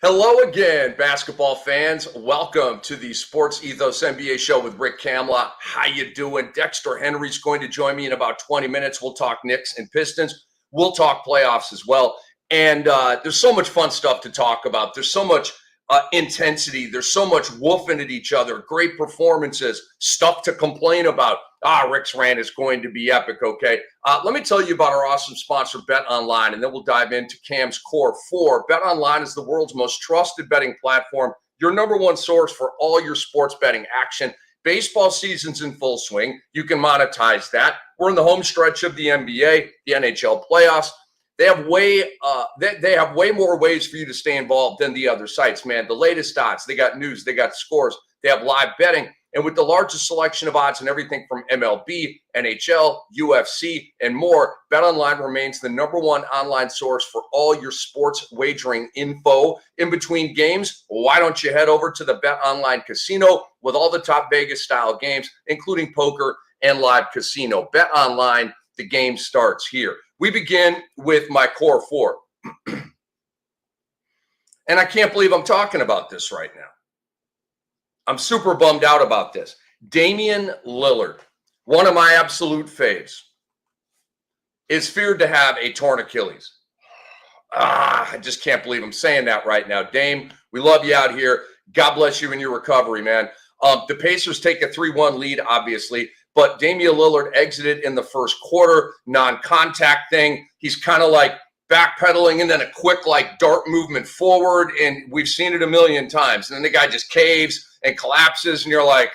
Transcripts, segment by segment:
Hello again, basketball fans. Welcome to the SportsEthos NBA Show with Rick Kamla. How you doing? Dexter Henry's going to join me in about 20 minutes. We'll talk Knicks and Pistons. We'll talk playoffs as well. And there's so much fun stuff to talk about. There's so much intensity. There's so much woofing at each other. Great performances. Stuff to complain about. Rick's rant is going to be epic, okay? Let me tell you about our awesome sponsor, Bet Online, and then we'll dive into Cam's Core 4. Bet Online is the world's most trusted betting platform, your number one source for all your sports betting action. Baseball season's in full swing. You can monetize that. We're in the home stretch of the NBA, the NHL playoffs. They have way more ways for you to stay involved than the other sites, man. The latest odds, they got news, they got scores, they have live betting. And with the largest selection of odds and everything from MLB, NHL, UFC, and more, BetOnline remains the number one online source for all your sports wagering info. In between games, why don't you head over to the BetOnline casino with all the top Vegas-style games, including poker and live casino. BetOnline, the game starts here. We begin with my Core 4. And I can't believe I'm talking about this right now. I'm super bummed out about this. Damian Lillard, one of my absolute faves, is feared to have a torn Achilles. I just can't believe I'm saying that right now. Dame, we love you out here. God bless you in your recovery, man. The Pacers take a 3-1 lead, obviously, but Damian Lillard exited in the first quarter, non-contact thing. He's kind of like backpedaling and then a quick like dart movement forward, and we've seen it a million times. And then the guy just caves and collapses, and you're like,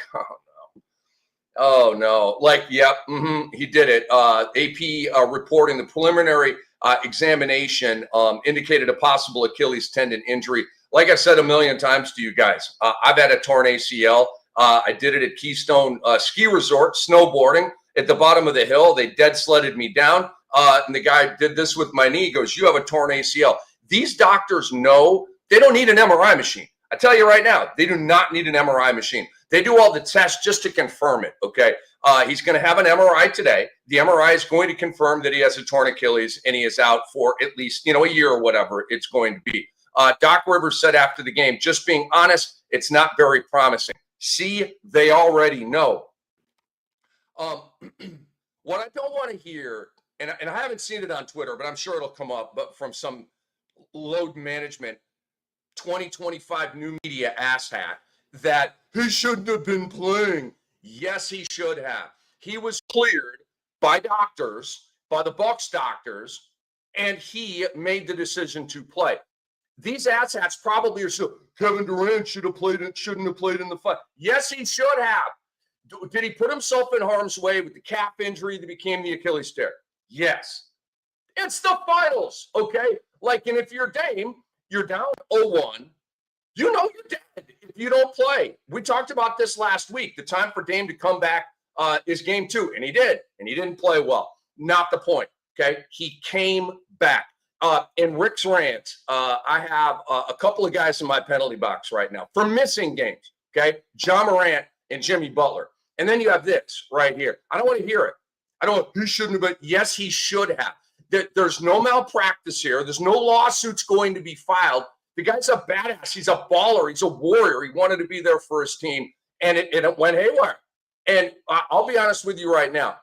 oh no. Like, yep, he did it. AP reporting the preliminary examination indicated a possible Achilles tendon injury. Like I said a million times to you guys, I've had a torn ACL. I did it at Keystone Ski Resort, snowboarding at the bottom of the hill. They dead sledded me down. And the guy did this with my knee. He goes, you have a torn ACL. These doctors know they don't need an MRI machine. I tell you right now, they do not need an MRI machine. They do all the tests just to confirm it, okay? He's going to have an MRI today. The MRI is going to confirm that he has a torn Achilles, and he is out for at least, a year or whatever it's going to be. Doc Rivers said after the game, just being honest, it's not very promising. See, they already know. What I don't want to hear, and I haven't seen it on Twitter, but I'm sure it'll come up, but from some load management 2025 new media asshat, that he shouldn't have been playing. Yes, he should have. He was cleared by doctors, by the Bucks doctors, and he made the decision to play. These asshats probably are so, Kevin Durant shouldn't have played in the fight. Yes, he should have. Did he put himself in harm's way with the calf injury that became the Achilles tear? Yes. It's the finals, okay? Like, and if you're Dame, you're down 0-1. You know you're dead if you don't play. We talked about this last week. The time for Dame to come back is game 2, and he did, and he didn't play well. Not the point, okay? He came back. In Rick's rant, I have a couple of guys in my penalty box right now for missing games, okay? John Morant and Jimmy Butler. And then you have this right here. I don't want to hear it. He shouldn't have, but yes, he should have. There's no malpractice here. There's no lawsuits going to be filed. The guy's a badass. He's a baller. He's a warrior. He wanted to be there for his team, and it went haywire. And I'll be honest with you right now.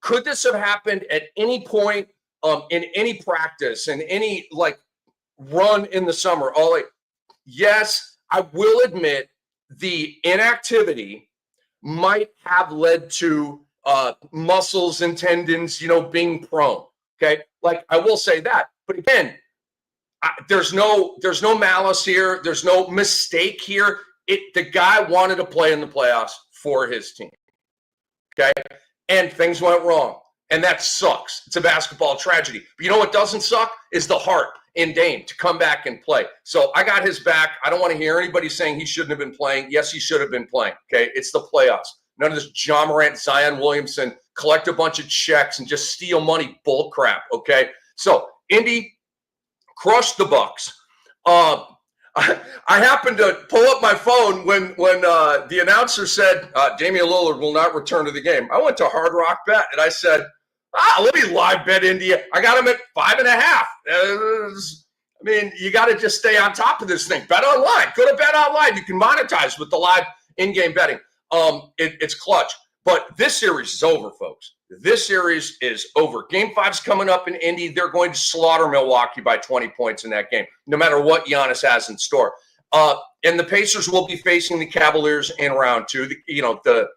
Could this have happened at any point in any practice, in any run in the summer? Yes, I will admit the inactivity might have led to muscles and tendons, being prone. Okay, I will say that. But again, there's no malice here. There's no mistake here. The guy wanted to play in the playoffs for his team. Okay, and things went wrong, and that sucks. It's a basketball tragedy. But you know what doesn't suck is the heart in Dame to come back and play. So I got his back. I don't want to hear anybody saying he shouldn't have been playing. Yes, he should have been playing. Okay, it's the playoffs. None of this John Morant, Zion Williamson, collect a bunch of checks and just steal money bull crap, okay? So Indy crushed the Bucks. I happened to pull up my phone when the announcer said Damian Lillard will not return to the game. I went to Hard Rock Bet, and I said, let me live bet Indy. I got him at 5.5. I mean, you got to just stay on top of this thing. Bet online. Go to Bet Online. You can monetize with the live in-game betting. It's clutch. But this series is over, folks. This series is over. Game 5's coming up in Indy. They're going to slaughter Milwaukee by 20 points in that game, no matter what Giannis has in store. And the Pacers will be facing the Cavaliers in round 2. The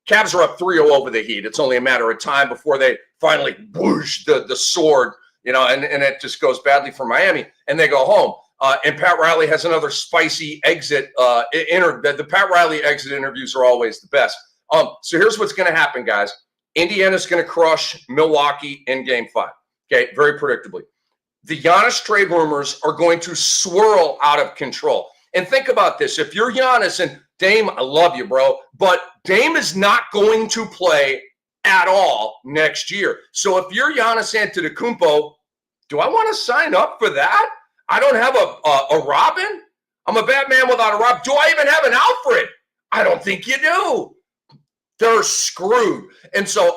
Cavs are up 3-0 over the Heat. It's only a matter of time before they finally whoosh the sword, and it just goes badly for Miami, and they go home. And Pat Riley has another spicy exit. The Pat Riley exit interviews are always the best. So here's what's going to happen, guys. Indiana's going to crush Milwaukee in Game 5. Okay, very predictably. The Giannis trade rumors are going to swirl out of control. And think about this. If you're Giannis and Dame, I love you, bro, but Dame is not going to play at all next year. So if you're Giannis Antetokounmpo, do I want to sign up for that? I don't have a Robin. I'm a Batman without a Robin. Do I even have an Alfred? I don't think you do. They're screwed. And so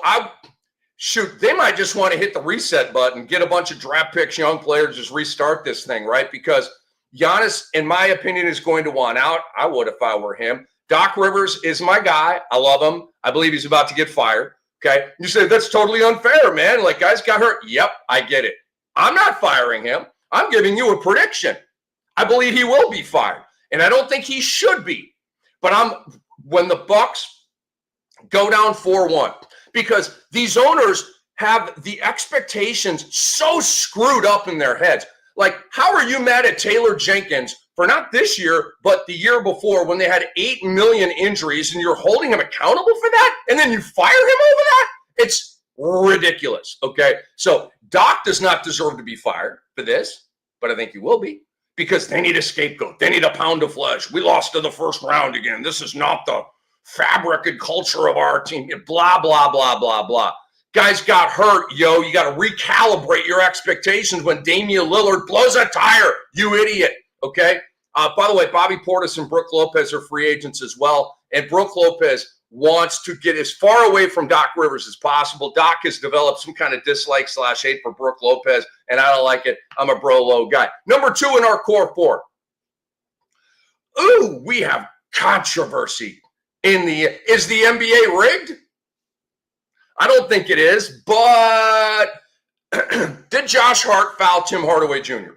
they might just want to hit the reset button, get a bunch of draft picks, young players, just restart this thing, right? Because Giannis, in my opinion, is going to want out. I would if I were him. Doc Rivers is my guy. I love him. I believe he's about to get fired. Okay. You say that's totally unfair, man. Like, guys got hurt. Yep, I get it. I'm not firing him. I'm giving you a prediction. I believe he will be fired. And I don't think he should be. But when the Bucks go down 4-1, because these owners have the expectations so screwed up in their heads. Like, how are you mad at Taylor Jenkins for not this year, but the year before when they had 8 million injuries and you're holding him accountable for that? And then you fire him over that? It's ridiculous, okay? So Doc does not deserve to be fired for this, but I think he will be because they need a scapegoat. They need a pound of flesh. We lost to the first round again. This is not the fabric and culture of our team. Blah, blah, blah, blah, blah. Guys got hurt, yo. You got to recalibrate your expectations when Damian Lillard blows a tire, you idiot, okay? By the way, Bobby Portis and Brook Lopez are free agents as well, and Brook Lopez wants to get as far away from Doc Rivers as possible. Doc has developed some kind of dislike/hate for Brook Lopez, and I don't like it. I'm a bro-low guy. Number 2 in our core 4. Ooh, we have controversy. Is the NBA rigged? I don't think it is, but did Josh Hart foul Tim Hardaway Jr.?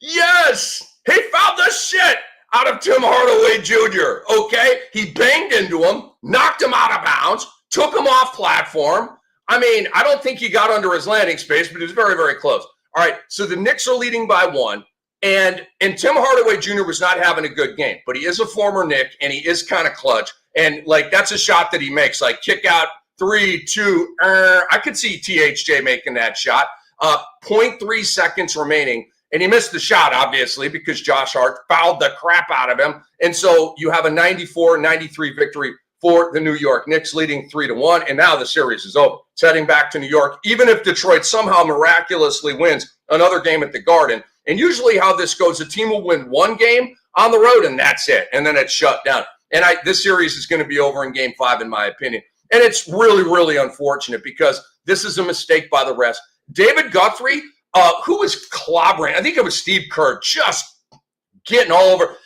Yes, he fouled the shit out of Tim Hardaway Jr., okay? He banged into him, knocked him out of bounds, took him off platform. I mean, I don't think he got under his landing space, but he was very, very close. All right, so the Knicks are leading by 1. And Tim Hardaway Jr. was not having a good game, but he is a former Knick, and he is kind of clutch. And, like, that's a shot that he makes, like kick out, 3, 2, I could see THJ making that shot. 0.3 seconds remaining, and he missed the shot, obviously, because Josh Hart fouled the crap out of him. And so you have a 94-93 victory for the New York Knicks, leading 3-1, and now the series is over. It's heading back to New York, even if Detroit somehow miraculously wins another game at the Garden. And usually how this goes, a team will win one game on the road, and that's it. And then it's shut down. And this series is going to be over in Game 5, in my opinion. And it's really, really unfortunate because this is a mistake by the refs. David Guthrie, who was clobbering, I think it was Steve Kerr, just getting all over.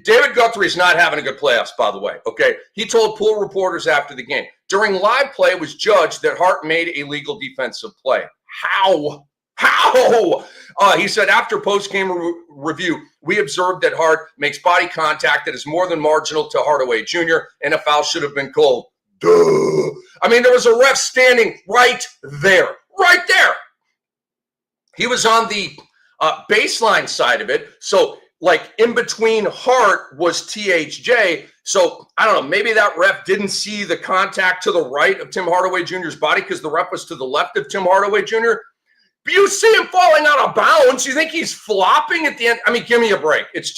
David Guthrie is not having a good playoffs, by the way, okay? He told pool reporters after the game, during live play, it was judged that Hart made a legal defensive play. How? He said, after post-game review, we observed that Hart makes body contact that is more than marginal to Hardaway Jr., and a foul should have been called. Duh. I mean, there was a ref standing right there. He was on the baseline side of it. So, like, in between Hart was THJ. So, I don't know, maybe that ref didn't see the contact to the right of Tim Hardaway Jr.'s body because the ref was to the left of Tim Hardaway Jr., but you see him falling out of bounds. You think he's flopping at the end? I mean, give me a break. It's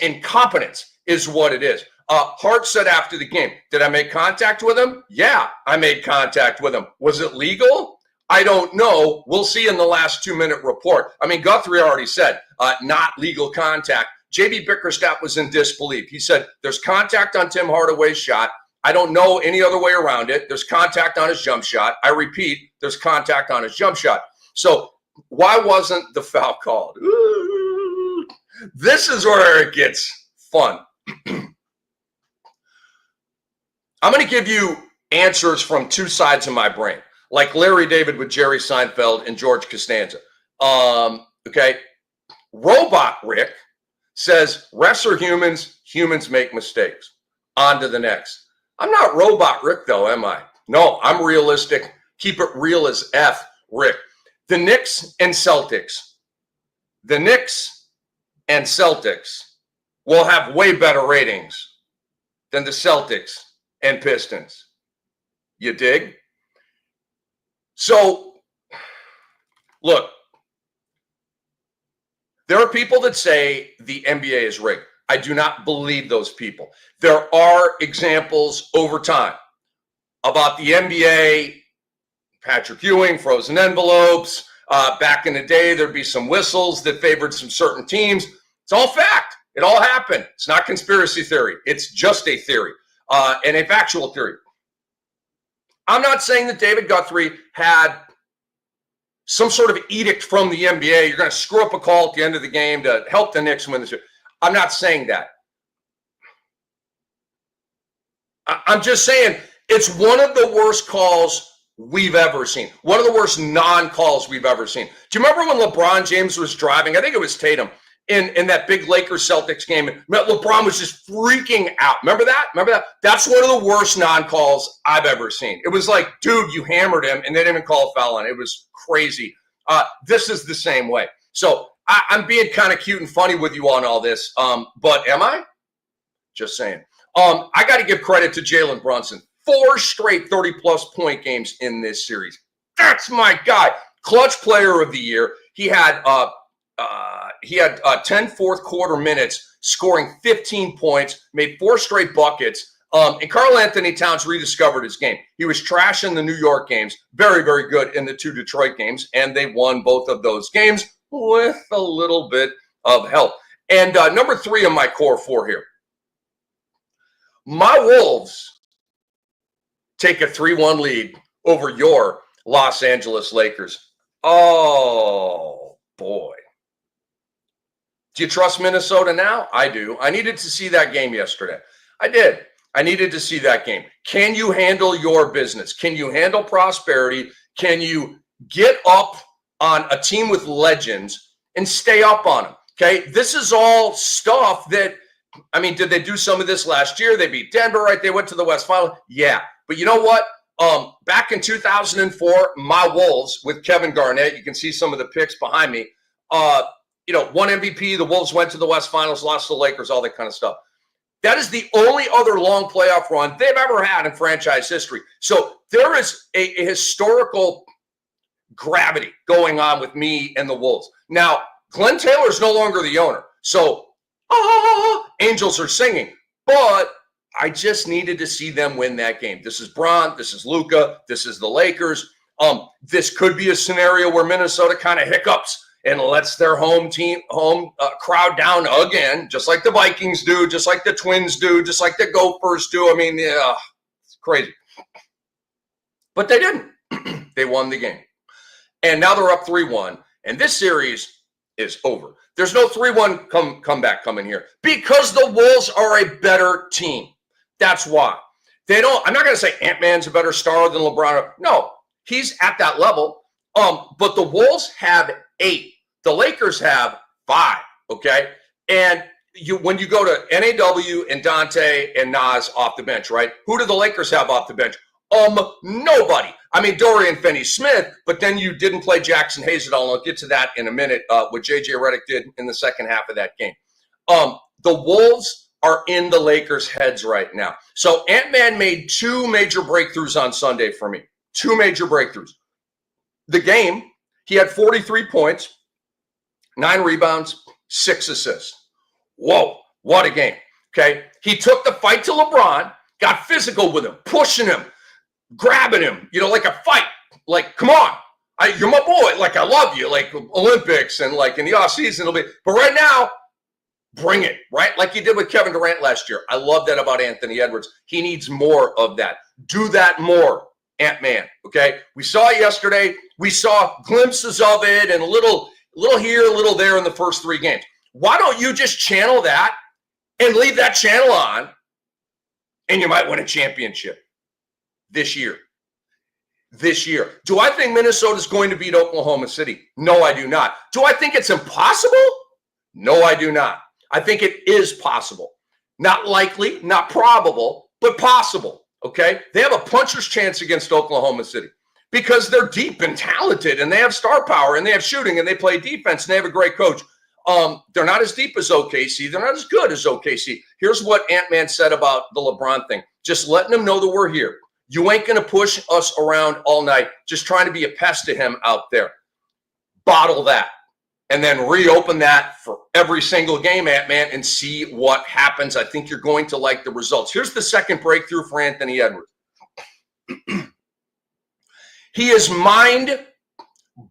incompetence is what it is. Hart said after the game, did I make contact with him? Yeah, I made contact with him. Was it legal? I don't know. We'll see in the last 2-minute report. I mean, Guthrie already said not legal contact. JB Bickerstaff was in disbelief. He said there's contact on Tim Hardaway's shot. I don't know any other way around it. There's contact on his jump shot. I repeat, there's contact on his jump shot. So why wasn't the foul called? Ooh, this is where it gets fun. I'm going to give you answers from two sides of my brain, like Larry David with Jerry Seinfeld and George Costanza. Okay. Robot Rick says refs are humans. Humans make mistakes. On to the next. I'm not Robot Rick, though, am I? No, I'm realistic. Keep it real as F, Rick. The Knicks and Celtics. The Knicks and Celtics will have way better ratings than the Celtics and Pistons. You dig? So, look, there are people that say the NBA is rigged. I do not believe those people. There are examples over time about the NBA, Patrick Ewing, frozen envelopes. Back in the day, there'd be some whistles that favored some certain teams. It's all fact. It all happened. It's not conspiracy theory. It's just a theory and a factual theory. I'm not saying that David Guthrie had some sort of edict from the NBA. You're going to screw up a call at the end of the game to help the Knicks win this. I'm not saying that. I'm just saying it's one of the worst calls we've ever seen. One of the worst non-calls we've ever seen. Do you remember when LeBron James was driving? I think it was Tatum in that big Lakers-Celtics game. LeBron was just freaking out. Remember that? That's one of the worst non-calls I've ever seen. It was like, dude, you hammered him, and they didn't even call a foul on it. It was crazy. This is the same way. So I'm being kind of cute and funny with you on all this, but am I? Just saying. I got to give credit to Jalen Brunson. 4 straight 30-plus point games in this series. That's my guy. Clutch player of the year. He had 10 fourth-quarter minutes, scoring 15 points, made 4 straight buckets. And Karl Anthony Towns rediscovered his game. He was trash in the New York games, very, very good in the 2 Detroit games, and they won both of those games with a little bit of help. And number 3 of my core 4 here. My Wolves take a 3-1 lead over your Los Angeles Lakers. Oh, boy. Do you trust Minnesota now? I do. I needed to see that game yesterday. I did. I needed to see that game. Can you handle your business? Can you handle prosperity? Can you get up on a team with legends and stay up on them? Okay, this is all stuff that, I mean, did they do some of this last year? They beat Denver, right? They went to the West Final. Yeah, but you know what? Back in 2004, my Wolves with Kevin Garnett, you can see some of the picks behind me, won MVP. The Wolves went to the West Finals, lost to the Lakers, all that kind of stuff. That is the only other long playoff run they've ever had in franchise history. So there is a historical gravity going on with me and the Wolves. Now, Glenn Taylor is no longer the owner. So, angels are singing. But I just needed to see them win that game. This is Bron. This is Luka. This is the Lakers. This could be a scenario where Minnesota kind of hiccups and lets their home crowd down again, just like the Vikings do, just like the Twins do, just like the Gophers do. I mean, it's crazy. But they didn't. They won the game. And now they're up 3-1, and this series is over. There's no 3-1 comeback coming here because the Wolves are a better team. That's why. I'm not going to say Ant-Man's a better star than LeBron. No, he's at that level. But the Wolves have 8. The Lakers have 5, okay? And when you go to NAW and Dante and Nas off the bench, right? Who do the Lakers have off the bench? Nobody. I mean, Dorian Finney-Smith, but then you didn't play Jackson Hayes at all. And I'll get to that in a minute, what J.J. Redick did in the second half of that game. The Wolves are in the Lakers' heads right now. So Ant-Man made 2 major breakthroughs on Sunday for me. 2 major breakthroughs. The game, he had 43 points, 9 rebounds, 6 assists. Whoa, what a game. Okay. He took the fight to LeBron, got physical with him, pushing him, grabbing him, like a fight. Like, come on. You're my boy. Like, I love you. Like, Olympics and like in the offseason, it'll be. But right now, bring it, right? Like you did with Kevin Durant last year. I love that about Anthony Edwards. He needs more of that. Do that more. Ant-Man, okay? We saw it yesterday. We saw glimpses of it and a little here, a little there in the first 3 games. Why don't you just channel that and leave that channel on, and you might win a championship this year. This year. Do I think Minnesota's going to beat Oklahoma City? No, I do not. Do I think it's impossible? No, I do not. I think it is possible. Not likely, not probable, but possible, okay? They have a puncher's chance against Oklahoma City because they're deep and talented, and they have star power, and they have shooting, and they play defense, and they have a great coach. They're not as deep as OKC. They're not as good as OKC. Here's what Ant-Man said about the LeBron thing. Just letting them know that we're here. You ain't going to push us around all night, just trying to be a pest to him out there. Bottle that. And then reopen that for every single game, Ant-Man, and see what happens. I think you're going to like the results. Here's the second breakthrough for Anthony Edwards. He is mind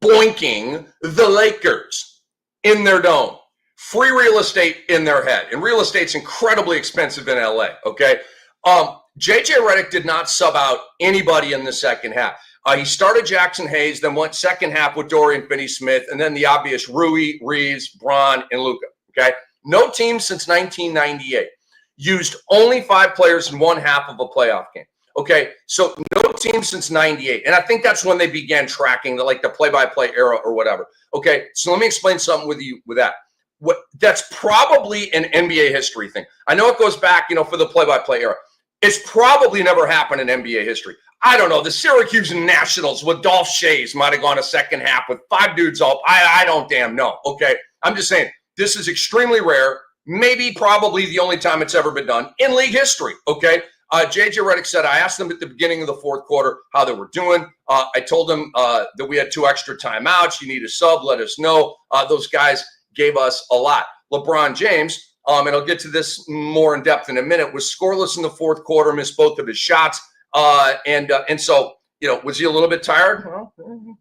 boinking the Lakers in their dome. Free real estate in their head. And real estate's incredibly expensive in LA, okay? JJ Redick did not sub out anybody in the second half. He started Jackson Hayes, then went second half with Dorian Finney-Smith, and then the obvious Rui, Reeves, Braun, and Luka, okay? No team since 1998 used only 5 players in one half of a playoff game, okay? So no team since 98, and I think that's when they began tracking the play-by-play era or whatever, okay? So let me explain something with you with that. That's probably an NBA history thing. I know it goes back, for the play-by-play era. It's probably never happened in NBA history. I don't know. The Syracuse Nationals with Dolph Shays might have gone a second half with 5 dudes up. I don't damn know. Okay. I'm just saying this is extremely rare. Maybe probably the only time it's ever been done in league history. Okay. JJ Redick said, I asked them at the beginning of the fourth quarter how they were doing. I told them that we had 2 extra timeouts. You need a sub. Let us know. Those guys gave us a lot. LeBron James, and I'll get to this more in depth in a minute, was scoreless in the fourth quarter, missed both of his shots. And so, was he a little bit tired? Well,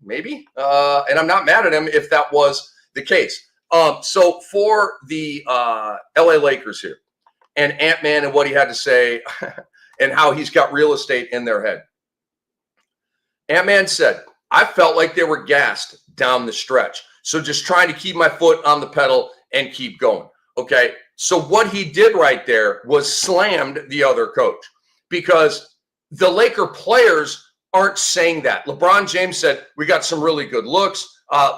maybe. And I'm not mad at him if that was the case. So for the LA Lakers here and Ant-Man and what he had to say and how he's got real estate in their head. Ant-Man said, I felt like they were gassed down the stretch. So just trying to keep my foot on the pedal and keep going. Okay. So what he did right there was slammed the other coach because the Laker players aren't saying that. LeBron James said, we got some really good looks.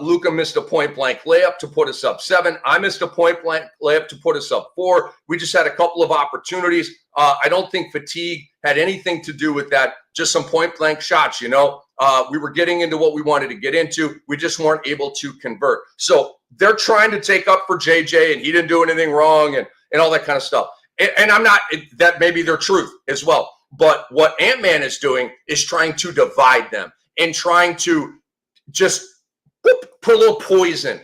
Luka missed a point-blank layup to put us up 7. I missed a point-blank layup to put us up 4. We just had a couple of opportunities. I don't think fatigue had anything to do with that. Just some point-blank shots, We were getting into what we wanted to get into. We just weren't able to convert. So they're trying to take up for JJ, and he didn't do anything wrong and all that kind of stuff. And I'm not – that may be their truth as well. But what Ant-Man is doing is trying to divide them and trying to just put a little poison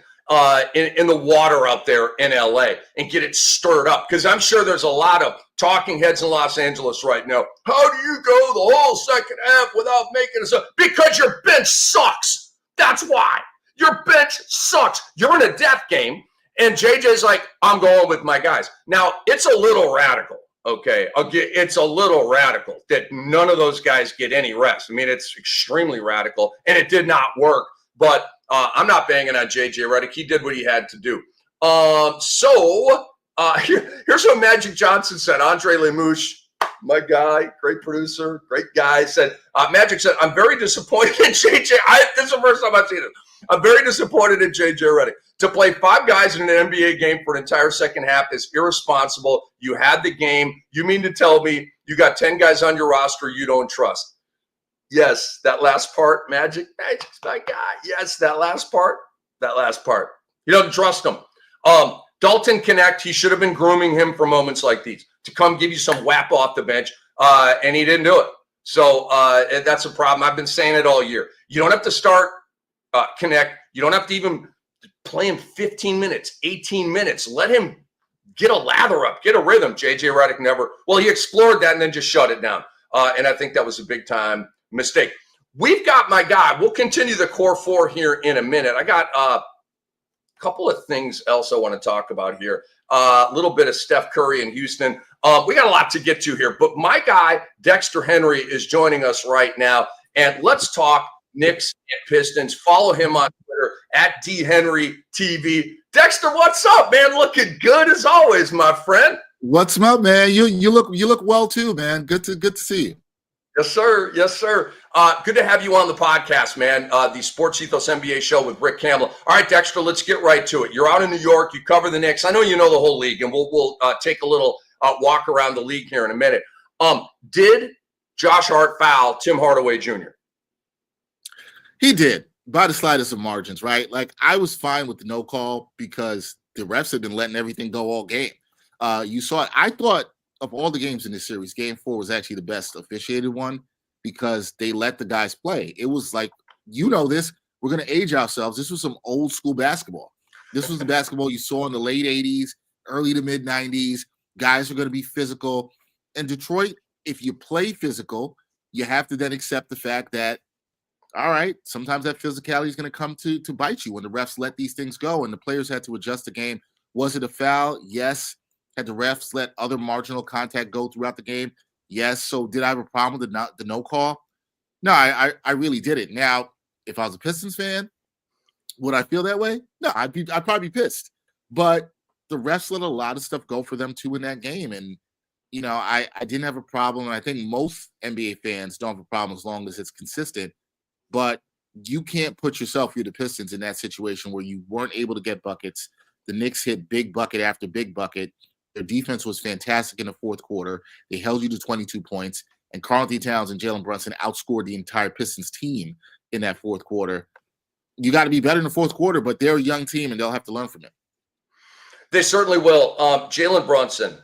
in the water out there in LA and get it stirred up. Because I'm sure there's a lot of talking heads in Los Angeles right now. How do you go the whole second half without making a – because your bench sucks. That's why. Your bench sucks. You're in a death game, and JJ's like, I'm going with my guys. Now, it's a little radical. Okay, it's a little radical that none of those guys get any rest. I mean, it's extremely radical, and it did not work. But I'm not banging on JJ Redick. He did what he had to do. Here's what Magic Johnson said. Andre Lemouche, my guy, great producer, great guy, said, Magic said, I'm very disappointed in JJ. This is the first time I've seen it. I'm very disappointed in JJ Redick. To play 5 guys in an NBA game for an entire second half is irresponsible. You had the game. You mean to tell me you got 10 guys on your roster you don't trust? Yes, that last part, Magic's my guy. Yes, that last part. He doesn't trust him. Dalton Connect, he should have been grooming him for moments like these to come give you some whap off the bench, and he didn't do it. So that's a problem. I've been saying it all year. You don't have to start Connect. You don't have to even play him 15 minutes, 18 minutes. Let him get a lather up, get a rhythm. JJ Redick never. Well, he explored that and then just shut it down. And I think that was a big-time mistake. We've got my guy. We'll continue the core 4 here in a minute. I got a couple of things else I want to talk about here. A little bit of Steph Curry in Houston. We got a lot to get to here. But my guy, Dexter Henry, is joining us right now. And let's talk Knicks and Pistons. Follow him on Twitter at DHenryTV. Dexter, what's up, man? Looking good as always, my friend. What's up, man? You look well too, man. Good to see you. Yes, sir. Yes, sir. Good to have you on the podcast, man. The SportsEthos NBA Show with Rick Kamla. All right, Dexter, let's get right to it. You're out in New York. You cover the Knicks. I know you know the whole league, and we'll take a little walk around the league here in a minute. Did Josh Hart foul Tim Hardaway Jr.? He did, by the slightest of margins, right? Like, I was fine with the no call because the refs had been letting everything go all game. You saw it. I thought of all the games in this series, Game 4 was actually the best officiated one because they let the guys play. It was like, this, we're going to age ourselves. This was some old school basketball. This was the basketball you saw in the late 80s, early to mid 90s. Guys are going to be physical. In Detroit, if you play physical, you have to then accept the fact that, all right, sometimes that physicality is going to come to bite you when the refs let these things go, and the players had to adjust the game. Was it a foul? Yes. Had the refs let other marginal contact go throughout the game? Yes. So did I have a problem with the no call? No, I really didn't. Now, if I was a Pistons fan, would I feel that way? No, I'd probably be pissed. But the refs let a lot of stuff go for them too in that game. And, I didn't have a problem. And I think most NBA fans don't have a problem as long as it's consistent. But you can't put yourself, you're the Pistons, in that situation where you weren't able to get buckets. The Knicks hit big bucket after big bucket. Their defense was fantastic in the fourth quarter. They held you to 22 points. And Karl-Anthony Towns and Jalen Brunson outscored the entire Pistons team in that fourth quarter. You got to be better in the fourth quarter, but they're a young team, and they'll have to learn from it. They certainly will. Jalen Brunson,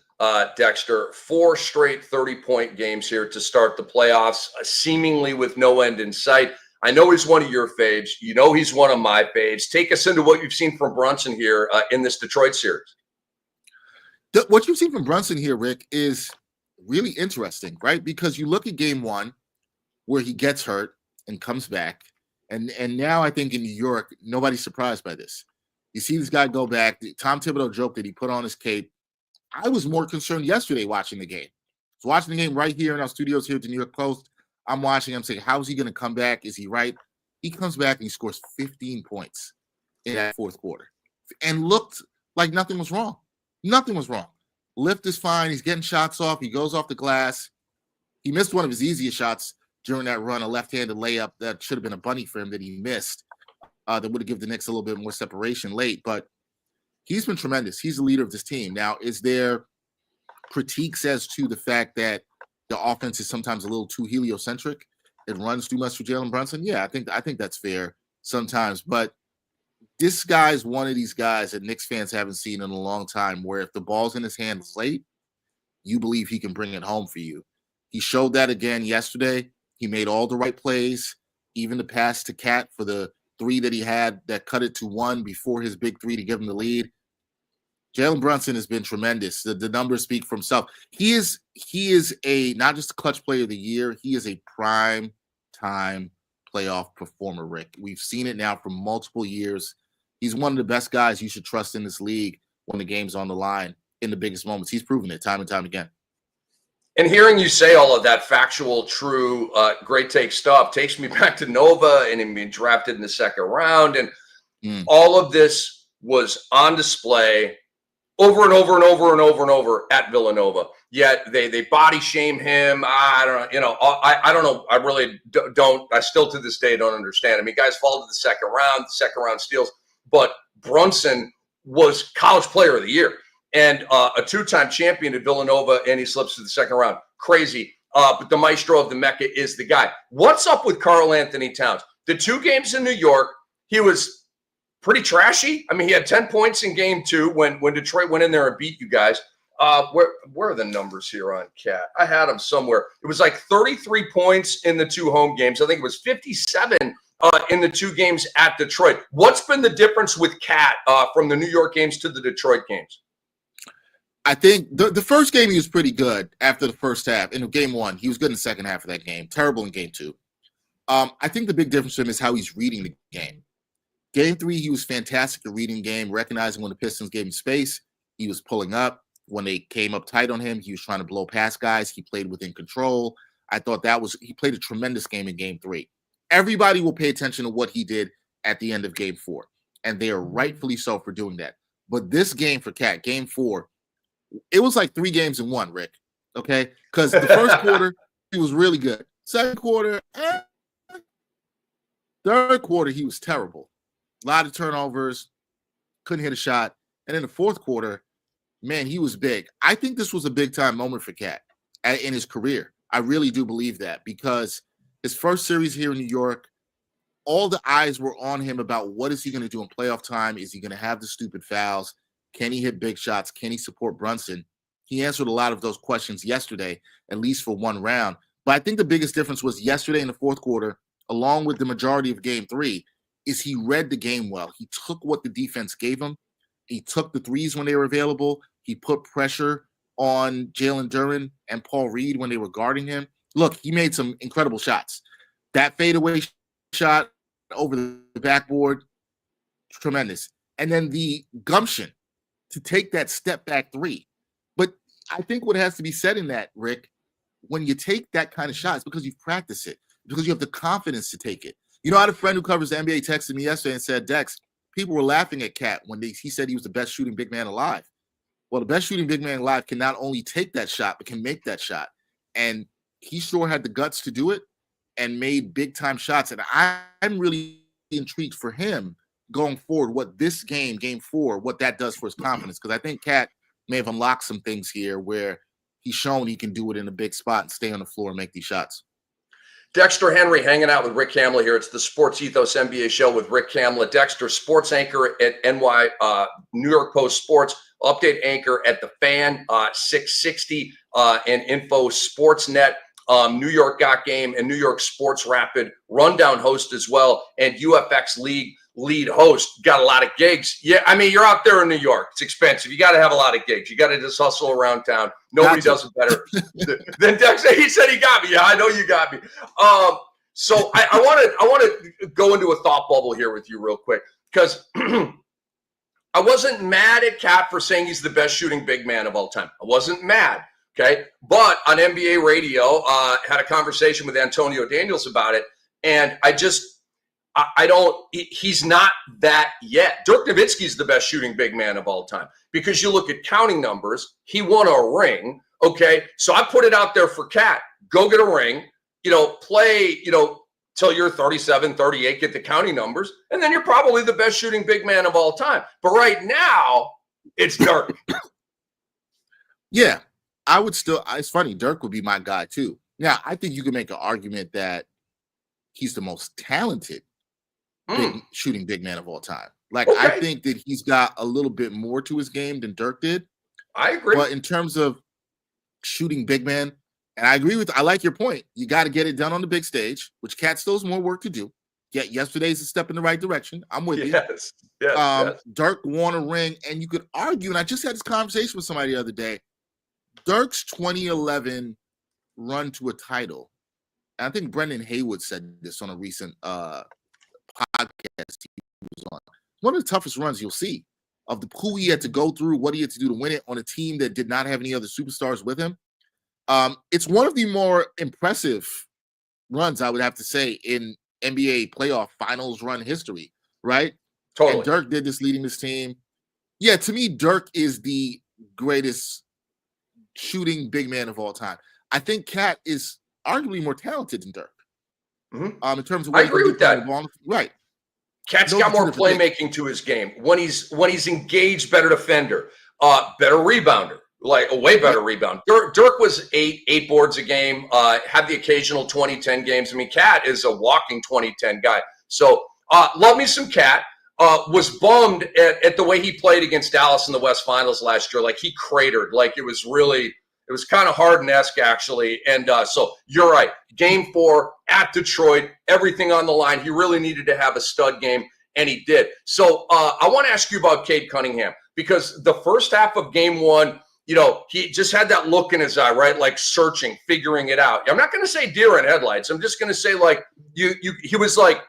Dexter, 4 straight 30-point games here to start the playoffs, seemingly with no end in sight. I know he's one of your faves. You know he's one of my faves. Take us into what you've seen from Brunson here in this Detroit series. What you've seen from Brunson here, Rick, is really interesting, right? Because you look at Game 1 where he gets hurt and comes back, and now I think in New York, nobody's surprised by this. You see this guy go back. Tom Thibodeau joked that he put on his cape. I was more concerned yesterday watching the game. I was watching the game right here in our studios here at the New York Post. I'm watching. I'm saying, how is he going to come back? Is he right? He comes back and he scores 15 points in that fourth quarter and looked like nothing was wrong. Nothing was wrong. Lift is fine. He's getting shots off. He goes off the glass. He missed one of his easiest shots during that run, a left-handed layup that should have been a bunny for him that he missed. That would have given the Knicks a little bit more separation late. But he's been tremendous. He's the leader of this team. Now, is there critiques as to the fact that the offense is sometimes a little too heliocentric? It runs too much for Jalen Brunson? Yeah, I think that's fair sometimes. But this guy's one of these guys that Knicks fans haven't seen in a long time, where if the ball's in his hands late, you believe he can bring it home for you. He showed that again yesterday. He made all the right plays, even the pass to Cat for the 3 that he had that cut it to 1 before his big 3 to give him the lead. Jalen Brunson has been tremendous. The numbers speak for himself. He is a not just a clutch player of the year. He is a prime time playoff performer, Rick. We've seen it now for multiple years. He's one of the best guys you should trust in this league when the game's on the line in the biggest moments. He's proven it time and time again. And hearing you say all of that factual, true, great take stuff takes me back to Nova and him being drafted in the second round. And all of this was on display over and over and over and over and over at Villanova. Yet they body shame him. I don't know. I don't know. I really don't. I still to this day don't understand. I mean, guys fall to the second round steals. But Brunson was college player of the year and a 2-time champion at Villanova, and he slips to the second round. Crazy. But the maestro of the Mecca is the guy. What's up with Karl-Anthony Towns? The 2 games in New York, he was pretty trashy. I mean, he had 10 points in Game 2 when Detroit went in there and beat you guys. Where are the numbers here on Cat? I had them somewhere. It was like 33 points in the 2 home games. I think it was 57 in the 2 games at Detroit. What's been the difference with Cat from the New York games to the Detroit games? I think the first game he was pretty good after the first half. In Game 1, he was good in the second half of that game. Terrible in Game 2. I think the big difference for him is how he's reading the game. Game 3, he was fantastic at reading game, recognizing when the Pistons gave him space. He was pulling up. When they came up tight on him, he was trying to blow past guys. He played within control. I thought he played a tremendous game in game 3. Everybody will pay attention to what he did at the end of game 4, and they are rightfully so for doing that. But this game for Cat, game 4, it was like 3 games in 1, Rick. Okay? Because the first quarter, he was really good. Second quarter, third quarter, he was terrible. A lot of turnovers, couldn't hit a shot. And in the fourth quarter, man, he was big. I think this was a big-time moment for Cat in his career. I really do believe that, because his first series here in New York, all the eyes were on him about what is he going to do in playoff time? Is he going to have the stupid fouls? Can he hit big shots? Can he support Brunson? He answered a lot of those questions yesterday, at least for one round. But I think the biggest difference was yesterday in the fourth quarter, along with the majority of game 3, is he read the game well. He took what the defense gave him. He took the threes when they were available. He put pressure on Jalen Duren and Paul Reed when they were guarding him. Look, he made some incredible shots. That fadeaway shot over the backboard, tremendous. And then the gumption to take that step back 3. But I think what has to be said in that, Rick, when you take that kind of shot, it's because you've practiced it, because you have the confidence to take it. You know, I had a friend who covers the NBA texted me yesterday and said, Dex, people were laughing at Cat when he said he was the best shooting big man alive. Well, the best shooting big man alive can not only take that shot, but can make that shot. And he sure had the guts to do it and made big-time shots. And I'm really intrigued for him going forward, what this game, game 4, what that does for his confidence. Because I think Cat may have unlocked some things here where he's shown he can do it in a big spot and stay on the floor and make these shots. Dexter Henry hanging out with Rick Kamla here. It's the SportsEthos NBA Show with Rick Kamla. Dexter, sports anchor at New York Post Sports, update anchor at The Fan, 660, and Info Sportsnet, New York Got Game, and New York Sports Rapid, rundown host as well, and UFX League lead host. Got a lot of gigs. Yeah, I mean, you're out there in New York. It's expensive. You got to have a lot of gigs. You got to just hustle around town. Nobody does it better than Dexter. He said he got me. Yeah, I know you got me. So I want to go into a thought bubble here with you real quick, because I wasn't mad at Cat for saying he's the best shooting big man of all time. I wasn't mad. Okay. But on NBA radio, had a conversation with Antonio Daniels about it. And he's not that yet. Dirk Nowitzki's the best shooting big man of all time, because you look at counting numbers, he won a ring. Okay. So I put it out there for Cat. Go get a ring, play, till you're 37, 38, get the counting numbers, and then you're probably the best shooting big man of all time. But right now, it's Dirk. Yeah, I would still, it's funny, Dirk would be my guy too. Now, I think you can make an argument that he's the most talented shooting big man of all time. Like, okay. I think that he's got a little bit more to his game than Dirk did. I agree. But in terms of shooting big man, and I like your point. You got to get it done on the big stage, which Cat still has more work to do. Yet yesterday's a step in the right direction. I'm with you. Yes. Dirk won a ring, and you could argue, and I just had this conversation with somebody the other day, Dirk's 2011 run to a title, and I think Brendan Haywood said this on a recent podcast he was on. One of the toughest runs you'll see of who he had to go through, what he had to do to win it on a team that did not have any other superstars with him. It's one of the more impressive runs, I would have to say, in NBA playoff finals run history, right? Totally. And Dirk did this leading this team. Yeah, to me, Dirk is the greatest shooting big man of all time. I think Cat is arguably more talented than Dirk. In terms of I agree with that. Right. Cat's got more playmaking to his game. When he's engaged, better defender, better rebounder, like a way better rebound. Dirk was eight boards a game, had the occasional 20-10 games. I mean, Cat is a walking 20-10 guy. So love me some Cat. Was bummed at the way he played against Dallas in the West Finals last year. Like, he cratered. Like, it was kind of Harden-esque, actually. And so you're right. Game 4 at Detroit, everything on the line. He really needed to have a stud game, and he did. So I want to ask you about Cade Cunningham, because the first half of game 1, he just had that look in his eye, right? Like searching, figuring it out. I'm not going to say deer in headlights. I'm just going to say, like, he was like,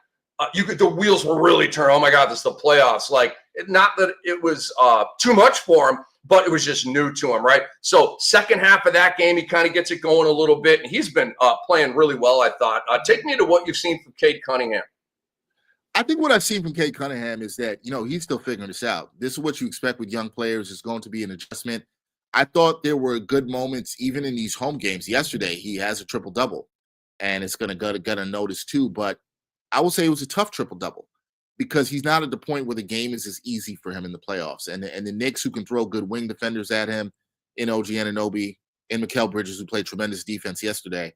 the wheels were really turning. Oh my God, this is the playoffs. Like, Not that it was too much for him, but it was just new to him, right? So second half of that game, he kind of gets it going a little bit, and he's been playing really well, I thought. Take me to what you've seen from Cade Cunningham. I think what I've seen from Cade Cunningham is that, he's still figuring this out. This is what you expect with young players. It's going to be an adjustment. I thought there were good moments, even in these home games. Yesterday, he has a triple-double, and it's going to get a notice too. But I will say it was a tough triple-double because he's not at the point where the game is as easy for him in the playoffs. And the Knicks, who can throw good wing defenders at him, in OG Anunoby, in Mikal Bridges, who played tremendous defense yesterday,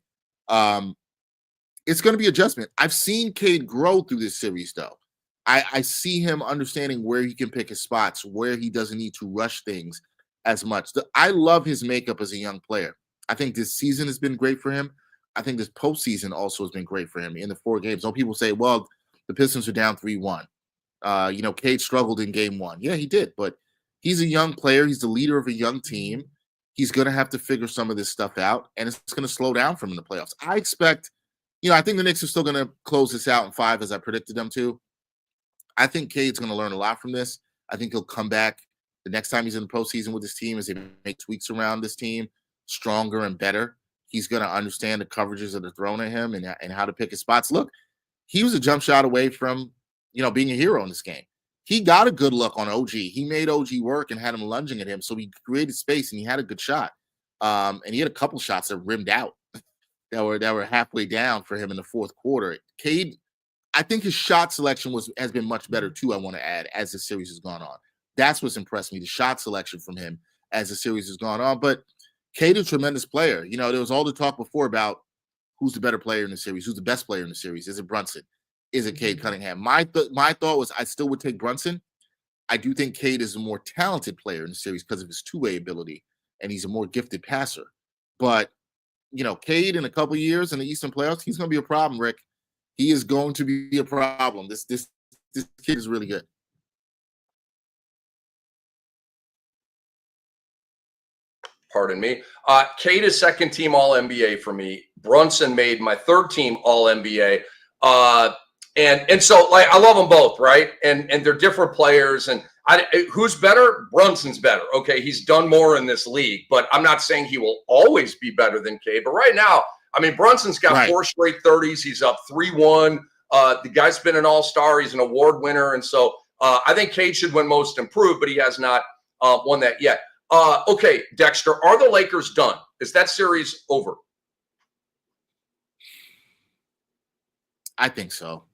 it's going to be adjustment. I've seen Cade grow through this series, though. I see him understanding where he can pick his spots, where he doesn't need to rush things as much. I love his makeup as a young player. I think this season has been great for him. I think this postseason also has been great for him in the 4 games. Some people say, well, the Pistons are down 3-1. Cade struggled in game 1. Yeah, he did, but he's a young player. He's the leader of a young team. He's going to have to figure some of this stuff out, and it's going to slow down for him in the playoffs. I expect I think the Knicks are still going to close this out in 5, as I predicted them to. I think Cade's going to learn a lot from this. I think he'll come back the next time he's in the postseason with his team as they make tweaks around this team, stronger and better. He's going to understand the coverages that are thrown at him and how to pick his spots. Look, he was a jump shot away from, being a hero in this game. He got a good look on OG. He made OG work and had him lunging at him, so he created space and he had a good shot. And he had a couple shots that rimmed out. That were halfway down for him in the fourth quarter. Cade, I think his shot selection has been much better too, I want to add, as the series has gone on. That's what's impressed me, the shot selection from him as the series has gone on. But Cade is a tremendous player. There was all the talk before about who's the better player in the series, who's the best player in the series. Is it Brunson? Is it Cade Cunningham? My thought was I still would take Brunson. I do think Cade is a more talented player in the series because of his two-way ability, and he's a more gifted passer. But Cade in a couple of years in the Eastern playoffs, he's going to be a problem, Rick. He is going to be a problem. This kid is really good. Pardon me. Cade is second team All-NBA for me. Brunson made my third team All-NBA. And so I love them both, right? And they're different players. And who's better? Brunson's better. Okay, he's done more in this league, but I'm not saying he will always be better than Cade. But right now, Brunson's got 4 straight 30s. He's up 3-1. The guy's been an all-star. He's an award winner. And so I think Cade should win most improved, but he has not won that yet. Okay, Dexter, are the Lakers done? Is that series over? I think so.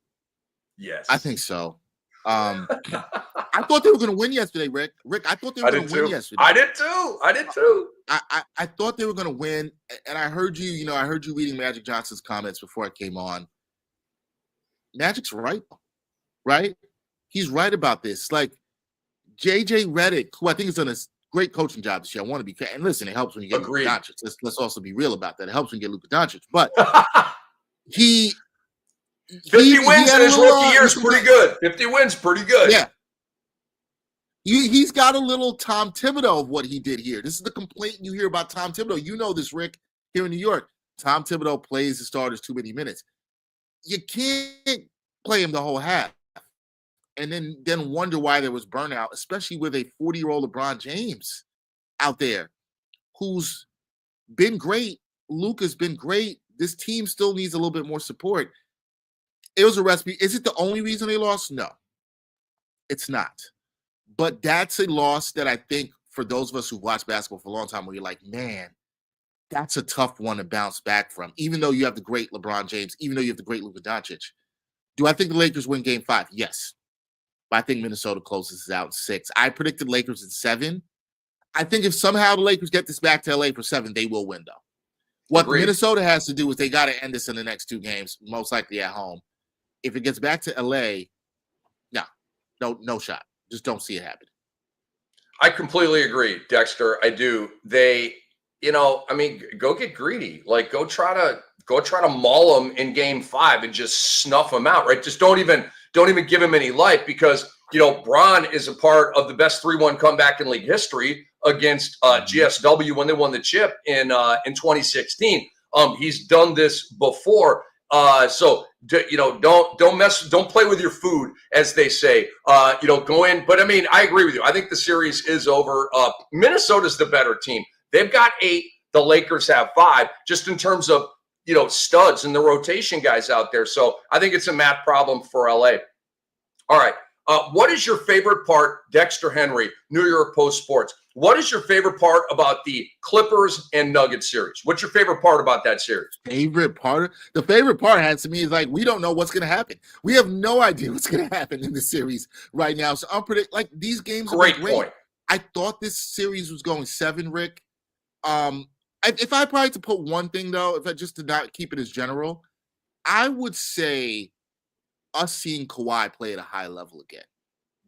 Yes. I think so. I thought they were going to win yesterday, Rick. I thought they were going to win yesterday. I did too. I thought they were going to win, and I heard you. I heard you reading Magic Johnson's comments before I came on. Magic's right? He's right about this. Like JJ Redick, who I think has done a great coaching job this year. I want to be, and listen, it helps when you get Luka Doncic. Let's also be real about that. It helps when you get Luka Doncic, but 50 wins in his rookie year is pretty good. 50 wins, pretty good. Yeah. He's got a little Tom Thibodeau of what he did here. This is the complaint you hear about Tom Thibodeau. You know this, Rick, here in New York. Tom Thibodeau plays the starters too many minutes. You can't play him the whole half and then wonder why there was burnout, especially with a 40-year-old LeBron James out there who's been great. Luka's been great. This team still needs a little bit more support. It was a recipe. Is it the only reason they lost? No, it's not. But that's a loss that I think for those of us who've watched basketball for a long time, where you're like, man, that's a tough one to bounce back from, even though you have the great LeBron James, even though you have the great Luka Doncic. Do I think the Lakers win game 5? Yes. But I think Minnesota closes this out in 6. I predicted Lakers in 7. I think if somehow the Lakers get this back to LA for 7, they will win, though. What Minnesota has to do is they got to end this in the next 2 games, most likely at home. If it gets back to LA, no shot. Just don't see it happen. I completely agree, Dexter. I do. They, go get greedy. Like go try to maul them in game 5 and just snuff them out, right? Just don't even give him any life because, Bron is a part of the best 3-1 comeback in league history against GSW when they won the chip in 2016. He's done this before. So don't play with your food, as they say. Go in. But I mean, I agree with you. I think the series is over. Minnesota's the better team. They've got 8. The Lakers have 5, just in terms of, studs and the rotation guys out there. So I think it's a math problem for LA. All right. What is your favorite part, Dexter Henry, New York Post Sports? What is your favorite part about the Clippers and Nuggets series? What's your favorite part about that series? The favorite part has to me is like, we don't know what's going to happen. We have no idea what's going to happen in the series right now. So like these games. Great point. I thought this series was going 7, Rick. If I probably had to put one thing though, if I just did not keep it as general, I would say us seeing Kawhi play at a high level again.